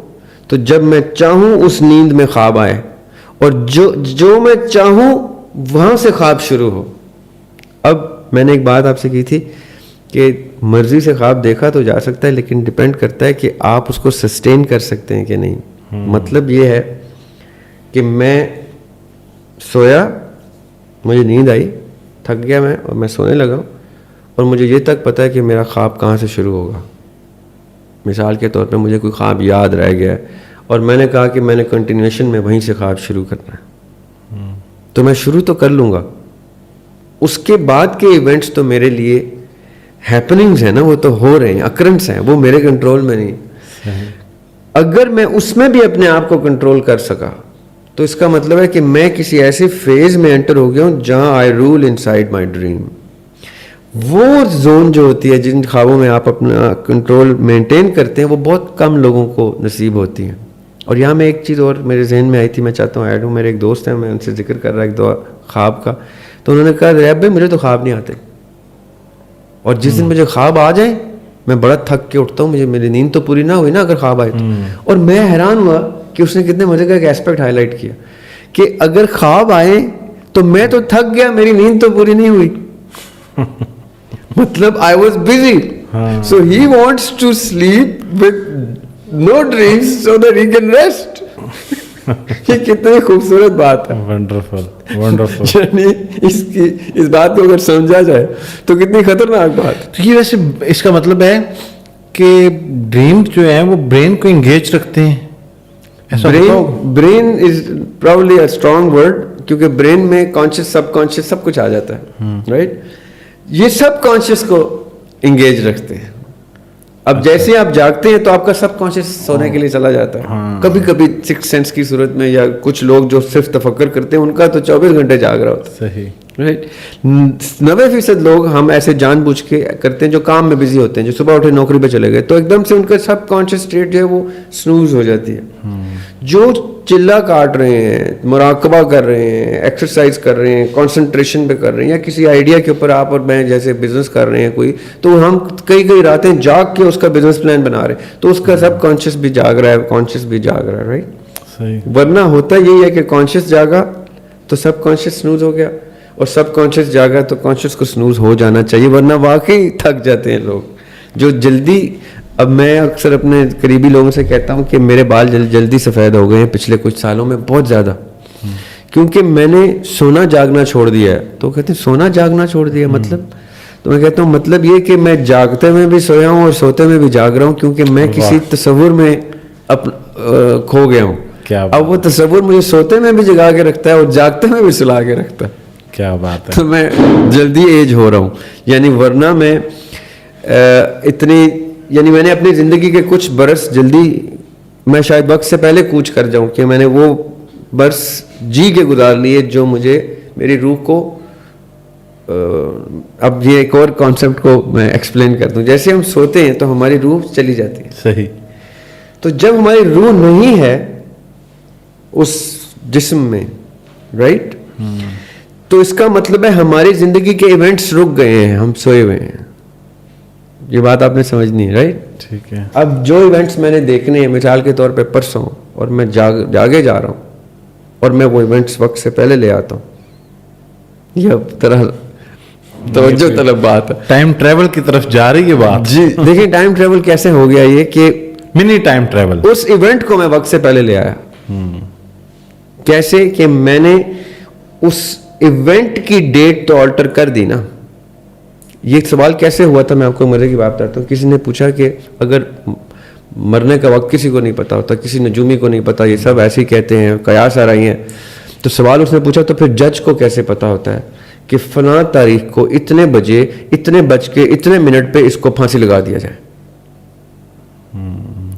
تو جب میں چاہوں اس نیند میں خواب آئے, اور جو میں چاہوں وہاں سے خواب شروع ہو. اب میں نے ایک بات آپ سے کی تھی کہ مرضی سے خواب دیکھا تو جا سکتا ہے, لیکن ڈپینڈ کرتا ہے کہ آپ اس کو سسٹین کر سکتے ہیں کہ نہیں. مطلب یہ ہے کہ میں سویا, مجھے نیند آئی, تھک گیا میں, اور میں سونے لگا, اور مجھے یہ تک پتہ ہے کہ میرا خواب کہاں سے شروع ہوگا. مثال کے طور پہ مجھے کوئی خواب یاد رہ گیا اور میں نے کہا کہ میں نے کنٹینیوشن میں وہیں سے خواب شروع کرنا ہے, تو میں شروع تو کر لوں گا. اس کے بعد کے ایونٹس تو میرے لیے ہیپننگز ہیں نا, وہ تو ہو رہے ہیں, اکرنس ہیں, وہ میرے کنٹرول میں نہیں. اگر میں اس میں بھی اپنے آپ کو کنٹرول کر سکا تو اس کا مطلب ہے کہ میں کسی ایسے فیز میں انٹر ہو گیا ہوں جہاں آئی role in side my dream. وہ زون جو ہوتی ہے جن خوابوں میں آپ اپنا کنٹرول مینٹین کرتے ہیں, وہ بہت کم لوگوں کو نصیب ہوتی ہیں. اور یہاں میں ایک چیز اور میرے ذہن میں آئی تھی, میں چاہتا ہوں ایڈ ہوں. میرے ایک دوست ہیں, میں ان سے ذکر کر رہا ایک دو خواب کا, تو انہوں نے کہا ریب بھائی مجھے تو خواب نہیں آتے. اور جس دن مجھے خواب آ جائیں میں بڑا تھک کے اٹھتا ہوں, مجھے میری نیند تو پوری نہ ہوئی نا اگر خواب آئے تو. اور میں حیران ہوا کہ اس نے کتنے مزے کا ایک ایسپیکٹ ہائی لائٹ کیا کہ اگر خواب آئے تو میں تو تھک گیا, میری نیند تو پوری نہیں ہوئی. مطلب I was busy, so he wants to sleep with no dreams so that he can rest. یہ کتنی خوبصورت بات ہے. Wonderful wonderful. یعنی اس بات کو اگر سمجھا جائے تو کتنی خطرناک بات. تو یہ ویسے اس کا مطلب ہے کہ ڈریم جو ہے وہ برین کو انگیج رکھتے ہیں. Brain is proudly a strong word, کیونکہ برین میں کانشیس سب کانشیس سب کچھ آ جاتا ہے, رائٹ. یہ سب کانشیس کو انگیج رکھتے ہیں. اب جیسے آپ جاگتے ہیں تو آپ کا سب کانشیس سونے کے لیے چلا جاتا ہے, کبھی کبھی سکس سینس کی صورت میں, یا کچھ لوگ جو صرف تفکر کرتے ہیں ان کا تو 24 گھنٹے جاگ رہا ہوتا ہے. صحیح, رائٹ. 90% لوگ ہم ایسے جان بوجھ کے کرتے ہیں جو کام میں بزی ہوتے ہیں, جو صبح اٹھے نوکری پہ چلے گئے تو ایک دم سے ان کا سب کانشیس اسٹیٹ جو ہے وہ سنوز ہو جاتی ہے. جو چلا کاٹ رہے ہیں, مراقبہ کر رہے ہیں, ایکسرسائز کر رہے ہیں, کانسنٹریشن پہ کر رہے ہیں, یا کسی آئیڈیا کے اوپر آپ اور میں جیسے بزنس کر رہے ہیں کوئی, تو ہم کئی راتیں جاگ کے اس کا بزنس پلان بنا رہے ہیں, تو اس کا سب کانشیس بھی جاگ رہا ہے, کانشیس بھی جاگ رہا ہے, رائٹ. صحیح. ورنہ ہوتا یہی ہے کہ کانشیس جاگا تو سب کانشیس سنوز ہو گیا, اور سب کانشیس جاگا تو کانشیس کو سنوز ہو جانا چاہیے, ورنہ واقعی تھک جاتے ہیں لوگ جو جلدی. اب میں اکثر اپنے قریبی لوگوں سے کہتا ہوں کہ میرے بال جلدی سفید ہو گئے ہیں پچھلے کچھ سالوں میں, بہت زیادہ, کیونکہ میں نے سونا جاگنا چھوڑ دیا ہے. تو کہتے ہیں سونا جاگنا چھوڑ دیا مطلب, تو میں کہتا ہوں مطلب یہ کہ میں جاگتے میں بھی سویا ہوں اور سوتے میں بھی جاگ رہا ہوں, کیونکہ میں کسی تصور میں کھو گیا ہوں. اب وہ تصور مجھے سوتے میں بھی جگا کے رکھتا ہے اور جاگتے میں بھی سلا کے رکھتا ہے. کیا بات ہے. تو میں جلدی ایج ہو رہا ہوں, یعنی ورنہ میں یعنی میں نے اپنی زندگی کے کچھ برس جلدی, میں شاید وقت سے پہلے کوچ کر جاؤں کہ میں نے وہ برس جی کے گزار لیے جو مجھے میری روح کو. اب یہ ایک اور کانسیپٹ کو میں ایکسپلین کر دوں. جیسے ہم سوتے ہیں تو ہماری روح چلی جاتی ہے. صحیح. تو جب ہماری روح نہیں ہے اس جسم میں, رائٹ, تو اس کا مطلب ہے ہماری زندگی کے ایونٹس رک گئے ہیں, ہم سوئے ہوئے ہیں. یہ بات آپ نے سمجھنی ہے, رائٹ. ٹھیک ہے. اب جو ایونٹس میں نے دیکھنے ہیں, مثال کے طور پہ پرسوں, اور میں جاگے جا رہا ہوں اور میں وہ ایونٹس وقت سے پہلے لے آتا ہوں, یہ اب طرح توجہ طلب بات ہے. ٹائم ٹریول کی طرف جا رہی ہے بات. جی دیکھیں ٹائم ٹریول کیسے ہو گیا, یہ کہ منی ٹائم ٹریول. اس ایونٹ کو میں وقت سے پہلے لے آیا. کیسے کہ میں نے اس ایونٹ کی ڈیٹ تو آلٹر کر دی نا. یہ سوال کیسے ہوا تھا, میں آپ کو مزے کی بات بتاتا ہوں. کسی نے پوچھا کہ اگر مرنے کا وقت کسی کو نہیں پتا ہوتا, کسی نجومی کو نہیں پتا, یہ سب ایسے ہی کہتے ہیں, قیاس آ رہی ہیں, تو سوال اس نے پوچھا تو پھر جج کو کیسے پتا ہوتا ہے کہ فلاں تاریخ کو اتنے بجے اتنے بج کے اتنے منٹ پہ اس کو پھانسی لگا دیا جائے.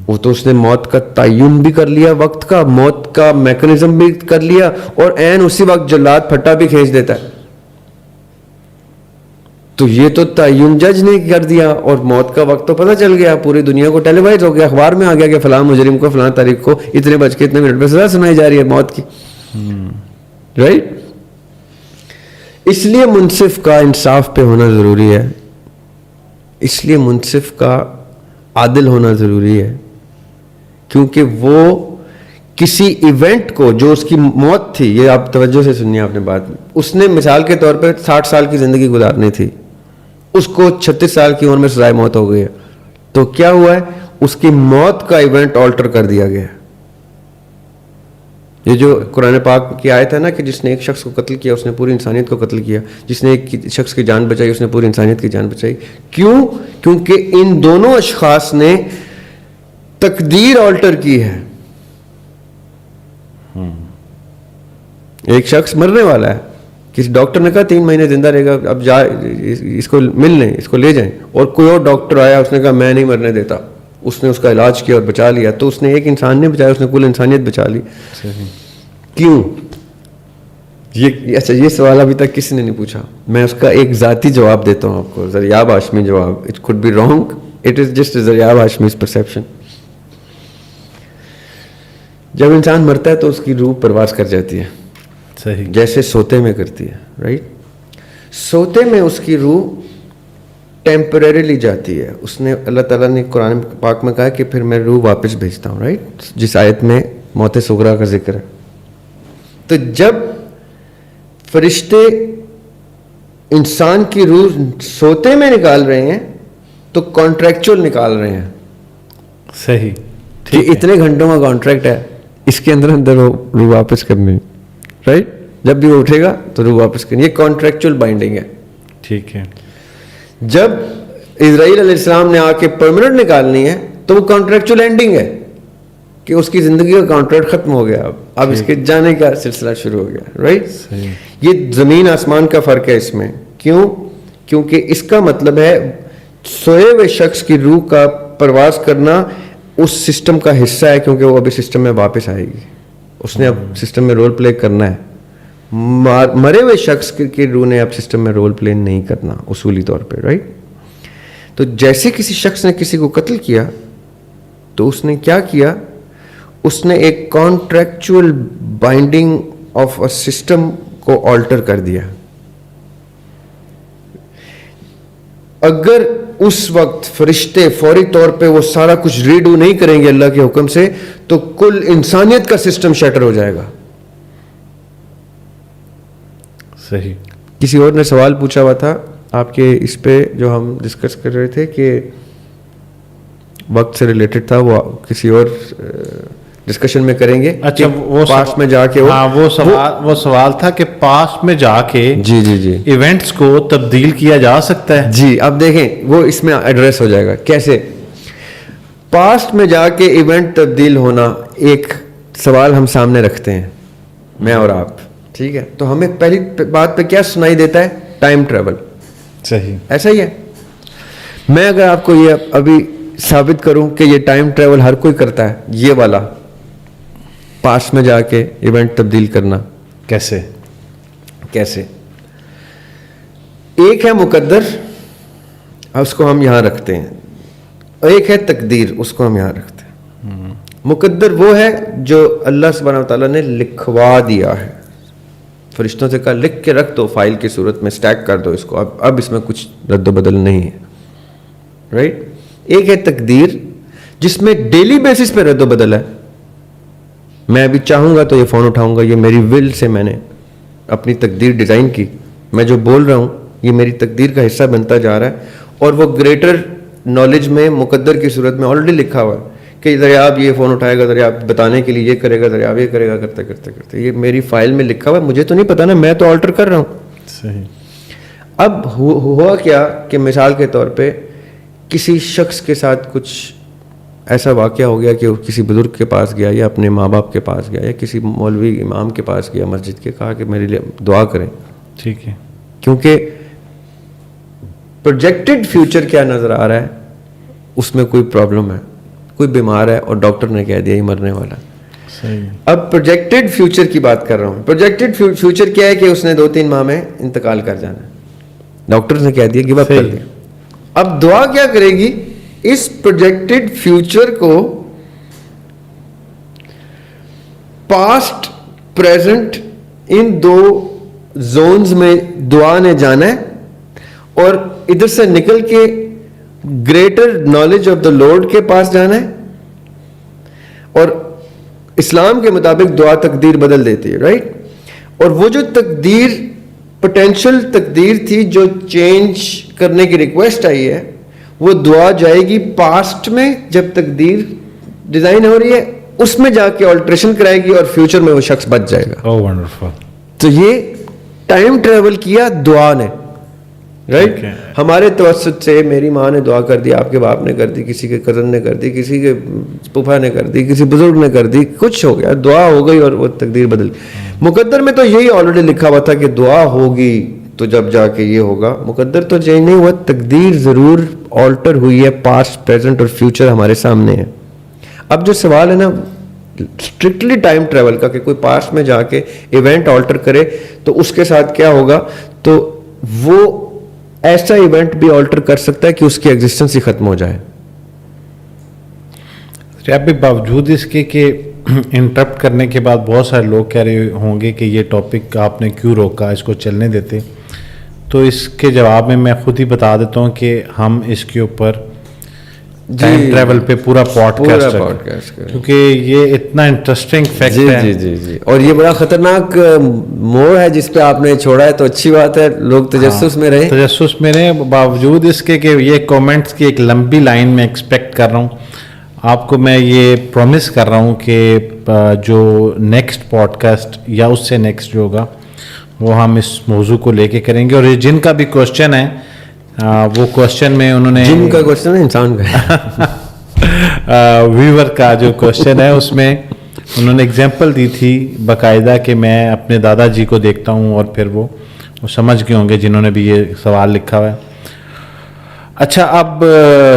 وہ تو اس نے موت کا تعین بھی کر لیا, وقت کا, موت کا میکنزم بھی کر لیا, اور عین اسی وقت جلاد پھٹا بھی کھینچ دیتا ہے. تو یہ تو تعین جج نے کر دیا, اور موت کا وقت تو پتہ چل گیا, پوری دنیا کو ٹیلی وائز ہو گیا, اخبار میں آ گیا کہ فلاں مجرم کو فلاں تاریخ کو اتنے بج کے اتنے منٹ پہ سزا سنائی جا رہی ہے موت کی, رائٹ. اس لیے منصف کا انصاف پہ ہونا ضروری ہے, اس لیے منصف کا عادل ہونا ضروری ہے, کیونکہ وہ کسی ایونٹ کو جو اس کی موت تھی, یہ آپ توجہ سے سنیے آپ نے بات, اس نے مثال کے طور پہ 60 سال کی زندگی گزارنی تھی, اس کو 36 سال کی عمر میں سزائے موت ہو گئی ہے. تو کیا ہوا ہے, اس کی موت کا ایونٹ آلٹر کر دیا گیا. یہ جو قرآن پاک کی آیت ہے نا کہ جس نے ایک شخص کو قتل کیا اس نے پوری انسانیت کو قتل کیا, جس نے ایک شخص کی جان بچائی اس نے پوری انسانیت کی جان بچائی. کیوں؟ کیونکہ ان دونوں اشخاص نے تقدیر آلٹر کی ہے. ایک شخص مرنے والا ہے, کسی ڈاکٹر نے کہا 3 مہینے زندہ رہے گا, اب جا اس کو مل لیں, اس کو لے جائیں, اور کوئی اور ڈاکٹر آیا, اس نے کہا میں نہیں مرنے دیتا, اس نے اس کا علاج کیا اور بچا لیا. تو اس نے ایک انسان نے بچایا, اس نے کل انسانیت بچا لی. کیوں؟ اچھا یہ سوال ابھی تک کسی نے نہیں پوچھا, میں اس کا ایک ذاتی جواب دیتا ہوں آپ کو, ذریعہ ہاشمی جواب. It could be wrong, it is just Zariya Hashmi's perception. جب انسان مرتا ہے تو اس کی روح پرواز کر جاتی ہے, جیسے سوتے میں کرتی ہے, رائٹ. سوتے میں اس کی روح ٹیمپریریلی جاتی ہے. اس نے اللہ تعالیٰ نے قرآن پاک میں کہا کہ پھر میں روح واپس بھیجتا ہوں, رائٹ, جس آیت میں موت صغریٰ کا ذکر ہے. تو جب فرشتے انسان کی روح سوتے میں نکال رہے ہیں تو کانٹریکچوئل نکال رہے ہیں. صحیح, کہ اتنے گھنٹوں کا کانٹریکٹ ہے, اس کے اندر روح واپس کرنی, رائٹ, جب بھی وہ اٹھے گا تو روح واپس کرنی. یہ کانٹریکچوئل بائنڈنگ ہے. ٹھیک ہے. جب اسرائیل علیہ السلام نے آ کے پرماننٹ نکالنی ہے تو وہ کانٹریکچوئل اینڈنگ ہے کہ اس کی زندگی کا کانٹریکٹ ختم ہو گیا, اب اس کے جانے کا سلسلہ شروع ہو گیا, رائٹ. یہ زمین آسمان کا فرق ہے اس میں. کیوں؟ کیونکہ اس کا مطلب ہے سوئے ہوئے شخص کی روح کا پرواز کرنا اس سسٹم کا حصہ ہے, کیونکہ وہ ابھی سسٹم میں واپس آئے گی, اس نے اب سسٹم میں رول پلے کرنا ہے. مرے ہوئے شخص کی روح نے اب سسٹم میں رول پلے نہیں کرنا اصولی طور پہ, رائٹ. تو جیسے کسی شخص نے کسی کو قتل کیا تو اس نے کیا کیا, اس نے ایک contractual binding of a system کو آلٹر کر دیا. اگر اس وقت فرشتے فوری طور پہ وہ سارا کچھ ریڈو نہیں کریں گے اللہ کے حکم سے تو کل انسانیت کا سسٹم شیٹر ہو جائے گا. صحیح. کسی اور نے سوال پوچھا ہوا تھا آپ کے اس پہ جو ہم ڈسکس کر رہے تھے کہ وقت سے ریلیٹڈ تھا, وہ کسی اور ڈسکشن میں کریں گے. اچھا, وہ پاسٹ میں جا کے وہ سوال تھا کہ پاسٹ میں جا کے جی ایونٹس کو تبدیل کیا جا سکتا ہے. جی, اب دیکھیں وہ اس میں ایڈریس ہو جائے گا. کیسے پاسٹ میں جا کے ایونٹ تبدیل ہونا, ایک سوال ہم سامنے رکھتے ہیں میں اور آپ, ٹھیک ہے. تو ہمیں پہلی بات پہ کیا سنائی دیتا ہے؟ Time travel. صحیح, ایسا ہی ہے. میں اگر آپ کو یہ ابھی ثابت کروں کہ یہ ٹائم ٹریول ہر کوئی کرتا ہے, یہ والا پاسٹ میں جا کے ایونٹ تبدیل کرنا, کیسے؟ ایک ہے مقدر, اس کو ہم یہاں رکھتے ہیں. ایک ہے تقدیر, اس کو ہم یہاں رکھتے ہیں. مقدر وہ ہے جو اللہ سبحانہ و تعالیٰ نے لکھوا دیا ہے, فرشتوں سے کہا لکھ کے رکھ دو فائل کی صورت میں, سٹیک کر دو اس کو, اب اس میں کچھ رد و بدل نہیں ہے, رائٹ. ایک ہے تقدیر جس میں ڈیلی بیسس پہ رد و بدل ہے. میں ابھی چاہوں گا تو یہ فون اٹھاؤں گا, یہ میری ول سے میں نے اپنی تقدیر ڈیزائن کی, میں جو بول رہا ہوں یہ میری تقدیر کا حصہ بنتا جا رہا ہے, اور وہ گریٹر نالج میں مقدر کی صورت میں آلریڈی لکھا ہوا ہے کہ دریاب یہ فون اٹھائے گا, دریاب بتانے کے لیے یہ کرے گا, دریاب یہ کرے گا, کرتے کرتے کرتے یہ میری فائل میں لکھا ہوا ہے. مجھے تو نہیں پتا نا, میں تو آلٹر کر رہا ہوں. صحیح. اب ہوا کیا کہ مثال کے طور پہ کسی شخص کے ساتھ کچھ ایسا واقعہ ہو گیا کہ وہ کسی بزرگ کے پاس گیا, یا اپنے ماں باپ کے پاس گیا, یا کسی مولوی امام کے پاس گیا مسجد کے, کہا کہ میرے لیے دعا کریں. ٹھیک ہے. کیونکہ پروجیکٹڈ فیوچر کیا نظر آ رہا ہے, اس میں کوئی پرابلم ہے, کوئی بیمار ہے اور ڈاکٹر نے کہہ دیا یہ مرنے والا. اب پروجیکٹڈ فیوچر کی بات کر رہا ہوں. پروجیکٹڈ فیوچر کیا ہے کہ اس نے 2-3 ماہ میں انتقال کر جانا ہے, ڈاکٹر نے کہہ دیا گیو اپ کر دیا. اب دعا کیا کرے گی؟ اس پروجیکٹڈ فیوچر کو پاسٹ پریزنٹ ان 2 زونز میں دعا نے جانا ہے, اور ادھر سے نکل کے greater knowledge of the lord کے پاس جانا ہے. اور اسلام کے مطابق دعا تقدیر بدل دیتی ہے, رائٹ. اور وہ جو تقدیر پوٹینشیل تقدیر تھی جو چینج کرنے کی ریکویسٹ آئی ہے, وہ دعا جائے گی پاسٹ میں جب تقدیر ڈیزائن ہو رہی ہے, اس میں جا کے آلٹریشن کرائے گی, اور فیوچر میں وہ شخص بچ جائے گا. اوہ ونڈرفل. تو یہ ٹائم ٹریول کیا دعا نے, رائٹ. ہمارے توسط سے میری ماں نے دعا کر دی, آپ کے باپ نے کر دی, کسی کے کزن نے کر دی, کسی کے پھوپھا نے کر دی, کسی بزرگ نے کر دی, کچھ ہو گیا, دعا ہو گئی اور وہ تقدیر بدل گئی. مقدر میں تو یہی آلریڈی لکھا ہوا تھا کہ دعا ہوگی تو جب جا کے یہ ہوگا. مقدر تو چینج نہیں ہوا, تقدیر ضرور آلٹر ہوئی ہے, پاسٹ پریزنٹ اور فیوچر ہمارے سامنے ہے. اب جو سوال ہے نا اسٹرکٹلی ٹائم ٹریول کا کہ کوئی پاسٹ میں جا کے ایونٹ آلٹر کرے تو اس کے ساتھ کیا ہوگا, تو وہ ایسا ایونٹ بھی آلٹر کر سکتا ہے کہ اس کی ایگزسٹنس ہی ختم ہو جائے. ابھی باوجود اس کے کہ انٹرپٹ کرنے کے بعد بہت سارے لوگ کہہ رہے ہوں گے کہ یہ ٹاپک آپ نے کیوں روکا, اس کو چلنے دیتے. تو اس کے جواب میں خود ہی بتا دیتا ہوں کہ ہم اس کے اوپر ٹائم ٹریول پہ پورا پوڈ کاسٹ کریں کیونکہ یہ اتنا انٹرسٹنگ فیکٹ ہے. جی اور یہ بڑا خطرناک موڑ ہے جس پہ آپ نے چھوڑا ہے, تو اچھی بات ہے, لوگ تجسس میں رہیں باوجود اس کے کہ یہ کومنٹس کی ایک لمبی لائن میں ایکسپیکٹ کر رہا ہوں. آپ کو میں یہ پرومس کر رہا ہوں کہ جو نیکسٹ پوڈ کاسٹ یا اس سے نیکسٹ جو ہوگا وہ ہم اس موضوع کو لے کے کریں گے. اور یہ جن کا بھی کوشچن ہے وہ کوشچن میں انہوں نے, جن کا کوشچن ہے انسان کا, ویور کا جو کوشچن ہے اس میں انہوں نے ایگزامپل دی تھی باقاعدہ کہ میں اپنے دادا جی کو دیکھتا ہوں, اور پھر وہ سمجھ گئے ہوں گے جنہوں نے بھی یہ سوال لکھا ہوا ہے. اچھا اب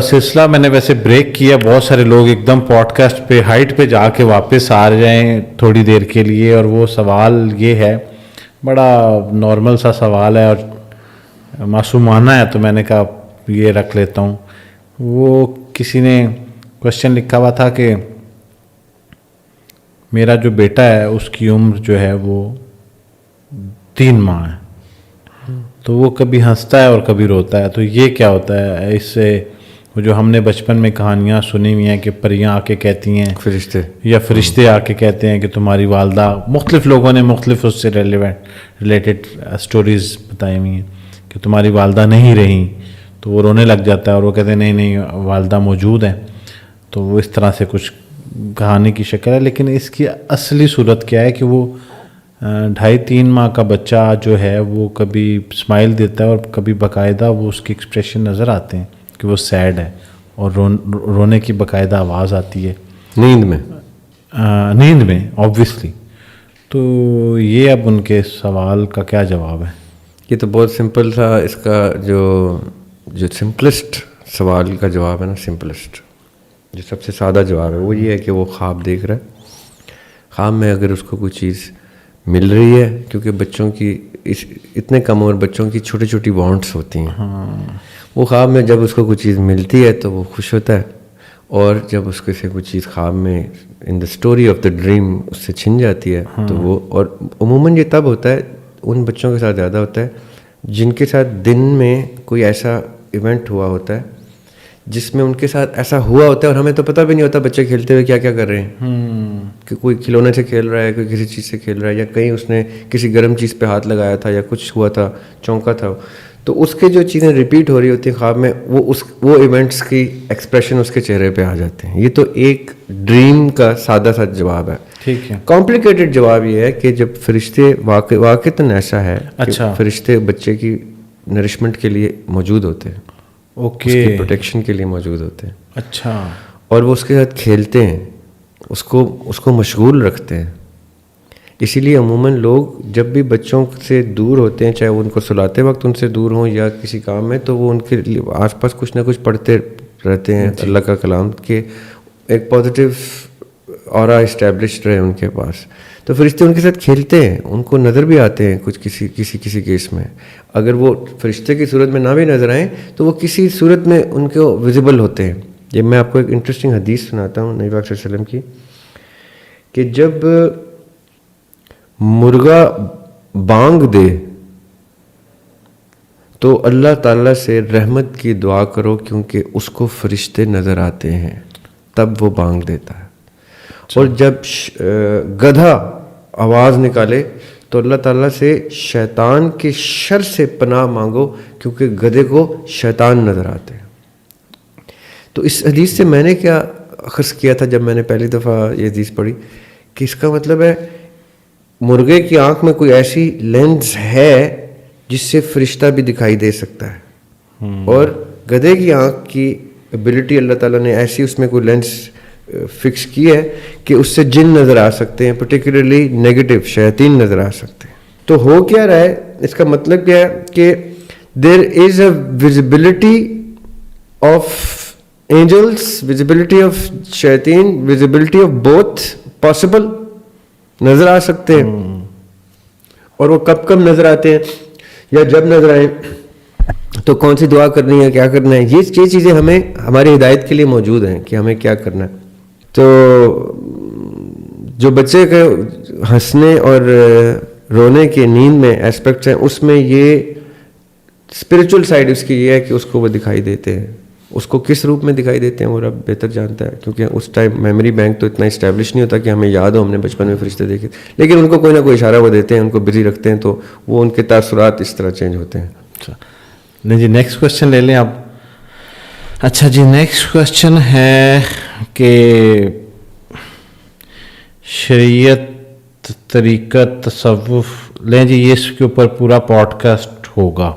سلسلہ میں نے ویسے بریک کیا, بہت سارے لوگ ایک دم پوڈ کاسٹ پہ ہائٹ پہ جا کے واپس آ جائیں تھوڑی دیر کے لیے, اور وہ سوال یہ ہے, بڑا نارمل سا سوال ہے اور معصومانہ ہے, تو میں نے کہا یہ رکھ لیتا ہوں. وہ کسی نے کوشچن لکھا ہوا تھا کہ میرا جو بیٹا ہے اس کی عمر جو ہے وہ 3 ماہ ہے, تو وہ کبھی ہنستا ہے اور کبھی روتا ہے, تو یہ کیا ہوتا ہے؟ اس سے وہ جو ہم نے بچپن میں کہانیاں سنی ہوئی ہیں کہ پریاں آ کے کہتی ہیں, فرشتے آ کے کہتے ہیں کہ تمہاری والدہ, مختلف لوگوں نے مختلف اس سے ریلیٹڈ اسٹوریز بتائی ہوئی ہیں کہ تمہاری والدہ نہیں رہیں, تو وہ رونے لگ جاتا ہے اور وہ کہتے ہیں نہیں والدہ موجود ہیں. تو وہ اس طرح سے کچھ کہانی کی شکل ہے, لیکن اس کی اصلی صورت کیا ہے کہ وہ 2.5-3 ماہ کا بچہ جو ہے وہ کبھی اسمائل دیتا ہے اور کبھی باقاعدہ وہ اس کے ایکسپریشن نظر آتے ہیں کہ وہ سیڈ ہے, اور رونے کی باقاعدہ آواز آتی ہے نیند میں آبویسلی. تو یہ اب ان کے سوال کا کیا جواب ہے؟ یہ تو بہت سمپل تھا. اس کا جو سمپلسٹ سوال کا جواب ہے نا, سمپلسٹ جو سب سے سادہ جواب ہے وہ یہ ہے کہ وہ خواب دیکھ رہا ہے. خواب میں اگر اس کو کوئی چیز مل رہی ہے, کیونکہ بچوں کی اتنے کم عمر بچوں کی چھوٹی چھوٹی وانٹس ہوتی ہیں, وہ خواب میں جب اس کو کوئی چیز ملتی ہے تو وہ خوش ہوتا ہے, اور جب اس کو سے کوئی چیز خواب میں in the story of the dream اس سے چھن جاتی ہے تو وہ, اور عموماً یہ تب ہوتا ہے ان بچوں کے ساتھ زیادہ ہوتا ہے جن کے ساتھ دن میں کوئی ایسا ایونٹ ہوا ہوتا ہے جس میں ان کے ساتھ ایسا ہوا ہوتا ہے, اور ہمیں تو پتہ بھی نہیں ہوتا بچے کھیلتے ہوئے کیا کیا کر رہے ہیں, کہ کوئی کھلونے سے کھیل رہا ہے, کوئی کسی چیز سے کھیل رہا ہے, یا کہیں اس نے کسی گرم چیز پہ ہاتھ لگایا تھا یا کچھ ہوا تھا, چونکا تھا, تو اس کے جو چیزیں ریپیٹ ہو رہی ہوتی ہیں خواب میں, وہ ایونٹس کی ایکسپریشن اس کے چہرے پہ آ جاتے ہیں. یہ تو ایک ڈریم کا سادہ سا جواب ہے. ٹھیک ہے. کمپلیکیٹڈ جواب یہ ہے کہ جب فرشتے واقعتاً ایسا ہے کہ فرشتے بچے کی نرشمنٹ کے لیے موجود ہوتے ہیں, اس کی پروٹیکشن کے لیے موجود ہوتے ہیں. اچھا. اور وہ اس کے ساتھ کھیلتے ہیں, اس کو مشغول رکھتے ہیں. اسی لیے عموماً لوگ جب بھی بچوں سے دور ہوتے ہیں, چاہے وہ ان کو سلاتے وقت ان سے دور ہوں یا کسی کام میں, تو وہ ان کے آس پاس کچھ نہ کچھ پڑھتے رہتے ہیں اللہ کا کلام, کہ ایک پازیٹیو اورا اسٹیبلشڈ رہے ان کے پاس. تو فرشتے ان کے ساتھ کھیلتے ہیں, ان کو نظر بھی آتے ہیں کچھ کسی کیس میں. اگر وہ فرشتے کی صورت میں نہ بھی نظر آئیں تو وہ کسی صورت میں ان کو ویزیبل ہوتے ہیں. یہ میں آپ کو ایک انٹرسٹنگ حدیث سناتا ہوں نبی پاک صلی اللہ علیہ وسلم کی, کہ جب مرغا بانگ دے تو اللہ تعالیٰ سے رحمت کی دعا کرو, کیونکہ اس کو فرشتے نظر آتے ہیں, تب وہ بانگ دیتا ہے. اور جب گدھا آواز نکالے تو اللہ تعالیٰ سے شیطان کے شر سے پناہ مانگو, کیونکہ گدھے کو شیطان نظر آتے ہیں. تو اس حدیث سے میں نے کیا اخذ کیا تھا جب میں نے پہلی دفعہ یہ حدیث پڑھی, کہ اس کا مطلب ہے مرغے کی آنکھ میں کوئی ایسی لینز ہے جس سے فرشتہ بھی دکھائی دے سکتا ہے, اور گدھے کی آنکھ کی ایبلٹی اللہ تعالیٰ نے ایسی اس میں کوئی لینس فکس کی ہے کہ اس سے جن نظر آ سکتے ہیں, پرٹیکولرلی نیگیٹو شیاطین نظر آ سکتے ہیں. تو ہو کیا رہا ہے, اس کا مطلب کیا ہے کہ there is a visibility of angels, visibility of شیاطین, ویزیبلٹی آف بوتھ پاسبل, نظر آ سکتے ہیں. اور وہ کب نظر آتے ہیں, یا جب نظر آئیں تو کون سی دعا کرنی ہے, کیا کرنا ہے, یہ چیزیں ہمیں ہماری ہدایت کے لیے موجود ہیں کہ ہمیں کیا کرنا ہے. تو جو بچے کے ہنسنے اور رونے کے نیند میں اسپیکٹس ہیں, اس میں یہ اسپریچول سائڈ اس کی یہ ہے کہ اس کو وہ دکھائی دیتے ہیں. اس کو کس روپ میں دکھائی دیتے ہیں وہ رب بہتر جانتا ہے, کیونکہ اس ٹائم میموری بینک تو اتنا اسٹیبلش نہیں ہوتا کہ ہمیں یاد ہو ہم نے بچپن میں فرشتے دیکھے, لیکن ان کو کوئی نہ کوئی اشارہ وہ دیتے ہیں, ان کو بزی رکھتے ہیں, تو وہ ان کے تاثرات اس طرح چینج ہوتے ہیں. نہیں جی, نیکسٹ کوشچن لے لیں آپ. اچھا جی, نیکسٹ کوشچن ہے کہ شریعت, طریقت, تصوف لیں جی, یہ اس کے اوپر پورا پوڈ کاسٹ ہوگا.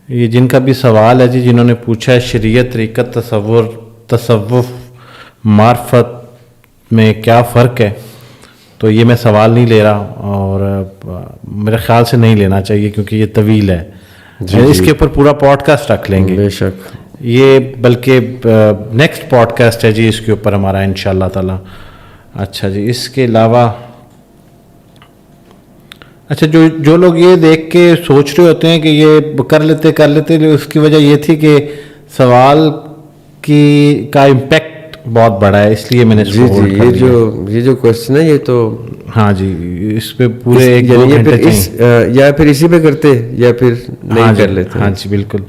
یہ جن کا بھی سوال ہے جی, جنہوں نے پوچھا ہے شریعت, طریقت, تصوف, معرفت میں کیا فرق ہے, تو یہ میں سوال نہیں لے رہا, اور میرے خیال سے نہیں لینا چاہیے کیونکہ یہ طویل ہے. اس کے اوپر پورا پوڈ کاسٹ رکھ لیں گے بے شک. یہ بلکہ نیکسٹ پوڈ کاسٹ ہے جی اس کے اوپر ہمارا انشاءاللہ تعالی. اچھا جی, اس کے علاوہ اچھا جو لوگ یہ دیکھ کے سوچ رہے ہوتے ہیں کہ یہ کر لیتے اس کی وجہ یہ تھی کہ سوال کا امپیکٹ بہت بڑا ہے, اس لیے میں نے یہ جو کوشچن ہے یہ تو ہاں جی, اس پہ پورے ایک دو گھنٹے چاہیے, یا پھر اسی پہ کرتے یا پھر نہیں کر لیتے. ہاں جی بالکل.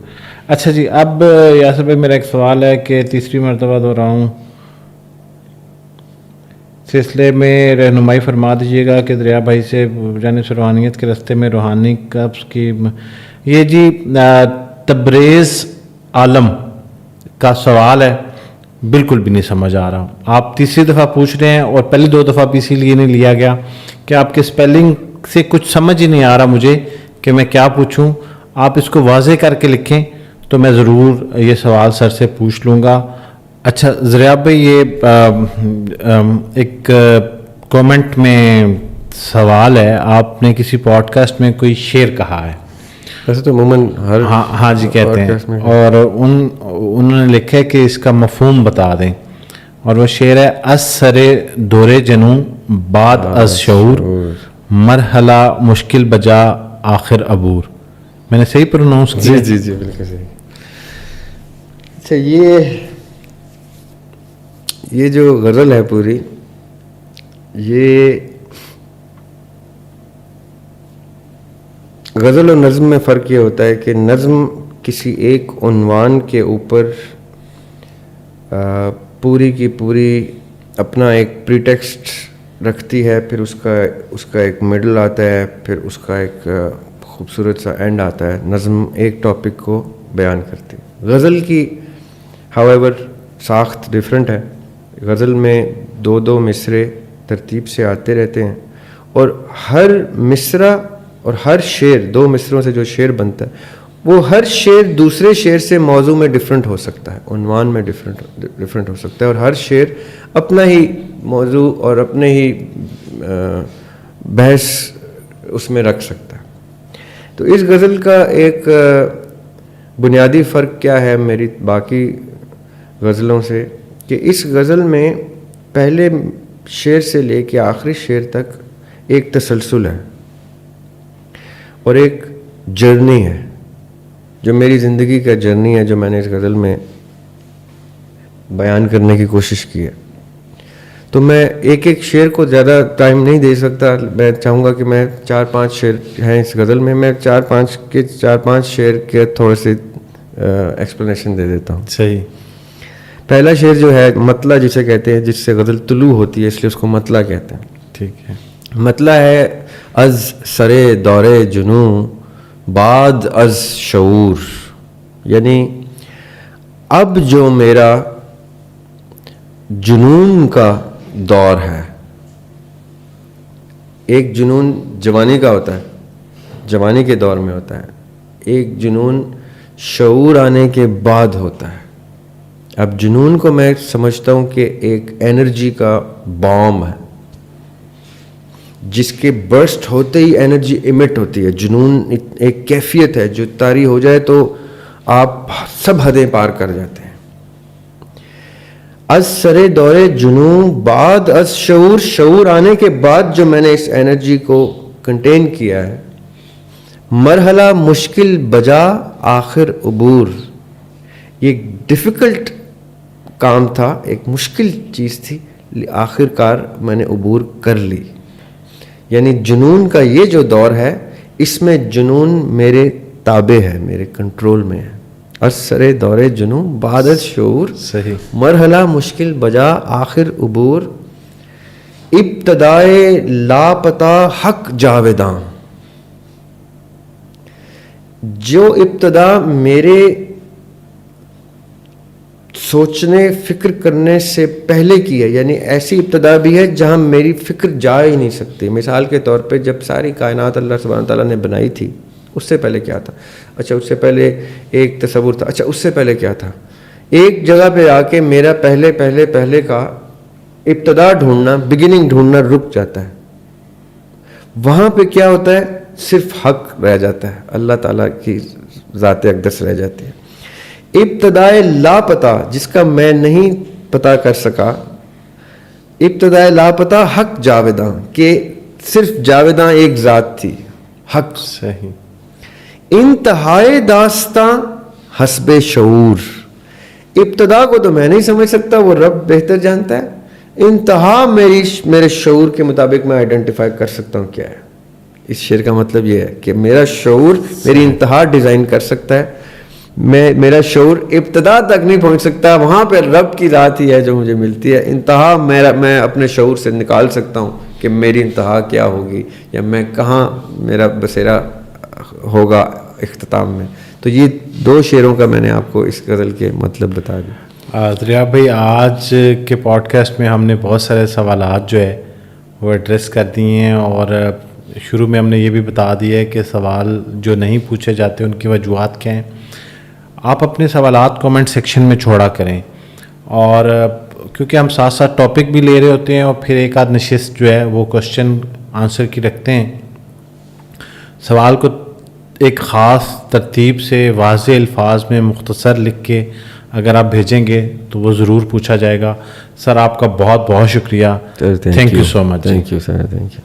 اچھا جی, اب یاسر بھائی میرا ایک سوال ہے کہ تیسری مرتبہ دہراؤں ہوں, سلسلے میں رہنمائی فرما دیجیے گا کہ دریا بھائی سے جانب سے روحانیت کے راستے میں روحانی قبض کی. یہ جی تبریز عالم کا سوال ہے, بالکل بھی نہیں سمجھ آ رہا. آپ تیسری دفعہ پوچھ رہے ہیں, اور پہلی 2 دفعہ بھی اسی لیے نہیں لیا گیا کہ آپ کے اسپیلنگ سے کچھ سمجھ ہی نہیں آ رہا مجھے کہ میں کیا پوچھوں. آپ اس کو واضح کر کے لکھیں تو میں ضرور یہ سوال سر سے پوچھ لوں گا. اچھا زریاب بھائی, یہ ایک کومنٹ میں سوال ہے, آپ نے کسی پوڈ کاسٹ میں کوئی شعر کہا ہے, ویسے تو عموماً ہاں جی کہتے ہیں, اور انہوں نے لکھا ہے کہ اس کا مفہوم بتا دیں, اور وہ شعر ہے از سرے دورے جنوں بعد از شعور, مرحلہ مشکل بجا آخر عبور. میں نے صحیح پروناؤنس کیا؟ جی بالکل صحیح. اچھا, یہ جو غزل ہے پوری, یہ غزل اور نظم میں فرق یہ ہوتا ہے کہ نظم کسی ایک عنوان کے اوپر پوری کی پوری اپنا ایک پریٹیکسٹ رکھتی ہے, پھر اس کا ایک مڈل آتا ہے, پھر اس کا ایک خوبصورت سا اینڈ آتا ہے. نظم ایک ٹاپک کو بیان کرتی ہے. غزل کی ہاویور ساخت ڈیفرنٹ ہے. غزل میں 2 مصرے ترتیب سے آتے رہتے ہیں, اور ہر مصرع اور ہر شعر 2 مصروں سے جو شعر بنتا ہے وہ ہر شعر دوسرے شعر سے موضوع میں ڈیفرنٹ ہو سکتا ہے, عنوان میں ڈیفرنٹ ہو سکتا ہے, اور ہر شعر اپنا ہی موضوع اور اپنے ہی بحث اس میں رکھ سکتا ہے. تو اس غزل کا ایک بنیادی فرق کیا ہے میری باقی غزلوں سے, کہ اس غزل میں پہلے شعر سے لے کے آخری شعر تک ایک تسلسل ہے اور ایک جرنی ہے, جو میری زندگی کا جرنی ہے, جو میں نے اس غزل میں بیان کرنے کی کوشش کی ہے. تو میں ایک شعر کو زیادہ ٹائم نہیں دے سکتا. میں چاہوں گا کہ میں 4-5 شعر ہیں اس غزل میں 4-5 شعر کے تھوڑے سے ایکسپلینیشن دے دیتا ہوں. صحیح. پہلا شعر جو ہے مطلع جسے کہتے ہیں, جس سے غزل طلوع ہوتی ہے, اس لیے اس کو مطلع کہتے ہیں. ٹھیک ہے. مطلع ہے از سرے دورے جنوں بعد از شعور, یعنی اب جو میرا جنون کا دور ہے. ایک جنون جوانی کا ہوتا ہے, جوانی کے دور میں ہوتا ہے. ایک جنون شعور آنے کے بعد ہوتا ہے. اب جنون کو میں سمجھتا ہوں کہ ایک انرجی کا بام ہے, جس کے برسٹ ہوتے ہی انرجی ایمٹ ہوتی ہے. جنون ایک کیفیت ہے جو طاری ہو جائے تو آپ سب حدیں پار کر جاتے ہیں. از سرے دورے جنوں بعد از شعور, شعور آنے کے بعد جو میں نے اس انرجی کو کنٹین کیا ہے. مرحلہ مشکل بجا آخر عبور, یہ ایک ڈیفیکلٹ کام تھا, ایک مشکل چیز تھی, آخر کار میں نے عبور کر لی. یعنی جنون کا یہ جو دور ہے, اس میں جنون میرے تابع ہے, میرے کنٹرول میں ہے. اثر دور جنوں بعد از شعور, صحیح, مرحلہ مشکل بجا آخر عبور, ابتدائے لاپتہ حق جاویداں. جو ابتدا میرے سوچنے فکر کرنے سے پہلے کی ہے, یعنی ایسی ابتدا بھی ہے جہاں میری فکر جا ہی نہیں سکتی. مثال کے طور پہ جب ساری کائنات اللہ سبحانہ تعالیٰ نے بنائی تھی, اس سے پہلے کیا تھا؟ اچھا اس سے پہلے ایک تصور تھا. اچھا اس سے پہلے کیا تھا؟ ایک جگہ پہ آ کے میرا پہلے کا ابتدا ڈھونڈنا, بگننگ ڈھونڈنا رک جاتا ہے. وہاں پہ کیا ہوتا ہے؟ صرف حق رہ جاتا ہے, اللہ تعالیٰ کی ذات اقدس رہ جاتی ہے. ابتدائے لاپتہ جس کا میں نہیں پتہ کر سکا, ابتدائے لاپتہ حق جاویداں, کہ صرف جاویداں ایک ذات تھی, حق. صحیح. انتہائے داستاں حسب شعور, ابتدا کو تو میں نہیں سمجھ سکتا, وہ رب بہتر جانتا ہے. انتہا میرے شعور کے مطابق میں آئیڈینٹیفائی کر سکتا ہوں کیا ہے. اس شعر کا مطلب یہ ہے کہ میرا شعور میری انتہا ڈیزائن کر سکتا ہے, میرا شعور ابتدا تک نہیں پہنچ سکتا, وہاں پہ رب کی ذات ہی ہے جو مجھے ملتی ہے. انتہا میں اپنے شعور سے نکال سکتا ہوں کہ میری انتہا کیا ہوگی, یا میں کہاں میرا بسیرا ہوگا اختتام میں. تو یہ دو شعروں کا میں نے آپ کو اس غزل کے مطلب بتا دیا. دریاب بھائی, آج کے پوڈ کاسٹ میں ہم نے بہت سارے سوالات جو ہے وہ ایڈریس کر دیے ہیں, اور شروع میں ہم نے یہ بھی بتا دیا ہے کہ سوال جو نہیں پوچھے جاتے ان کی وجوہات کیا ہیں. آپ اپنے سوالات کومنٹ سیکشن میں چھوڑا کریں, اور کیونکہ ہم ساتھ ساتھ ٹاپک بھی لے رہے ہوتے ہیں, اور پھر ایک آدھ نشست جو ہے وہ کوشچن آنسر کی رکھتے ہیں. سوال کو ایک خاص ترتیب سے واضح الفاظ میں مختصر لکھ کے اگر آپ بھیجیں گے تو وہ ضرور پوچھا جائے گا. سر آپ کا بہت بہت شکریہ. Thank you so much. Thank you sir, thank you.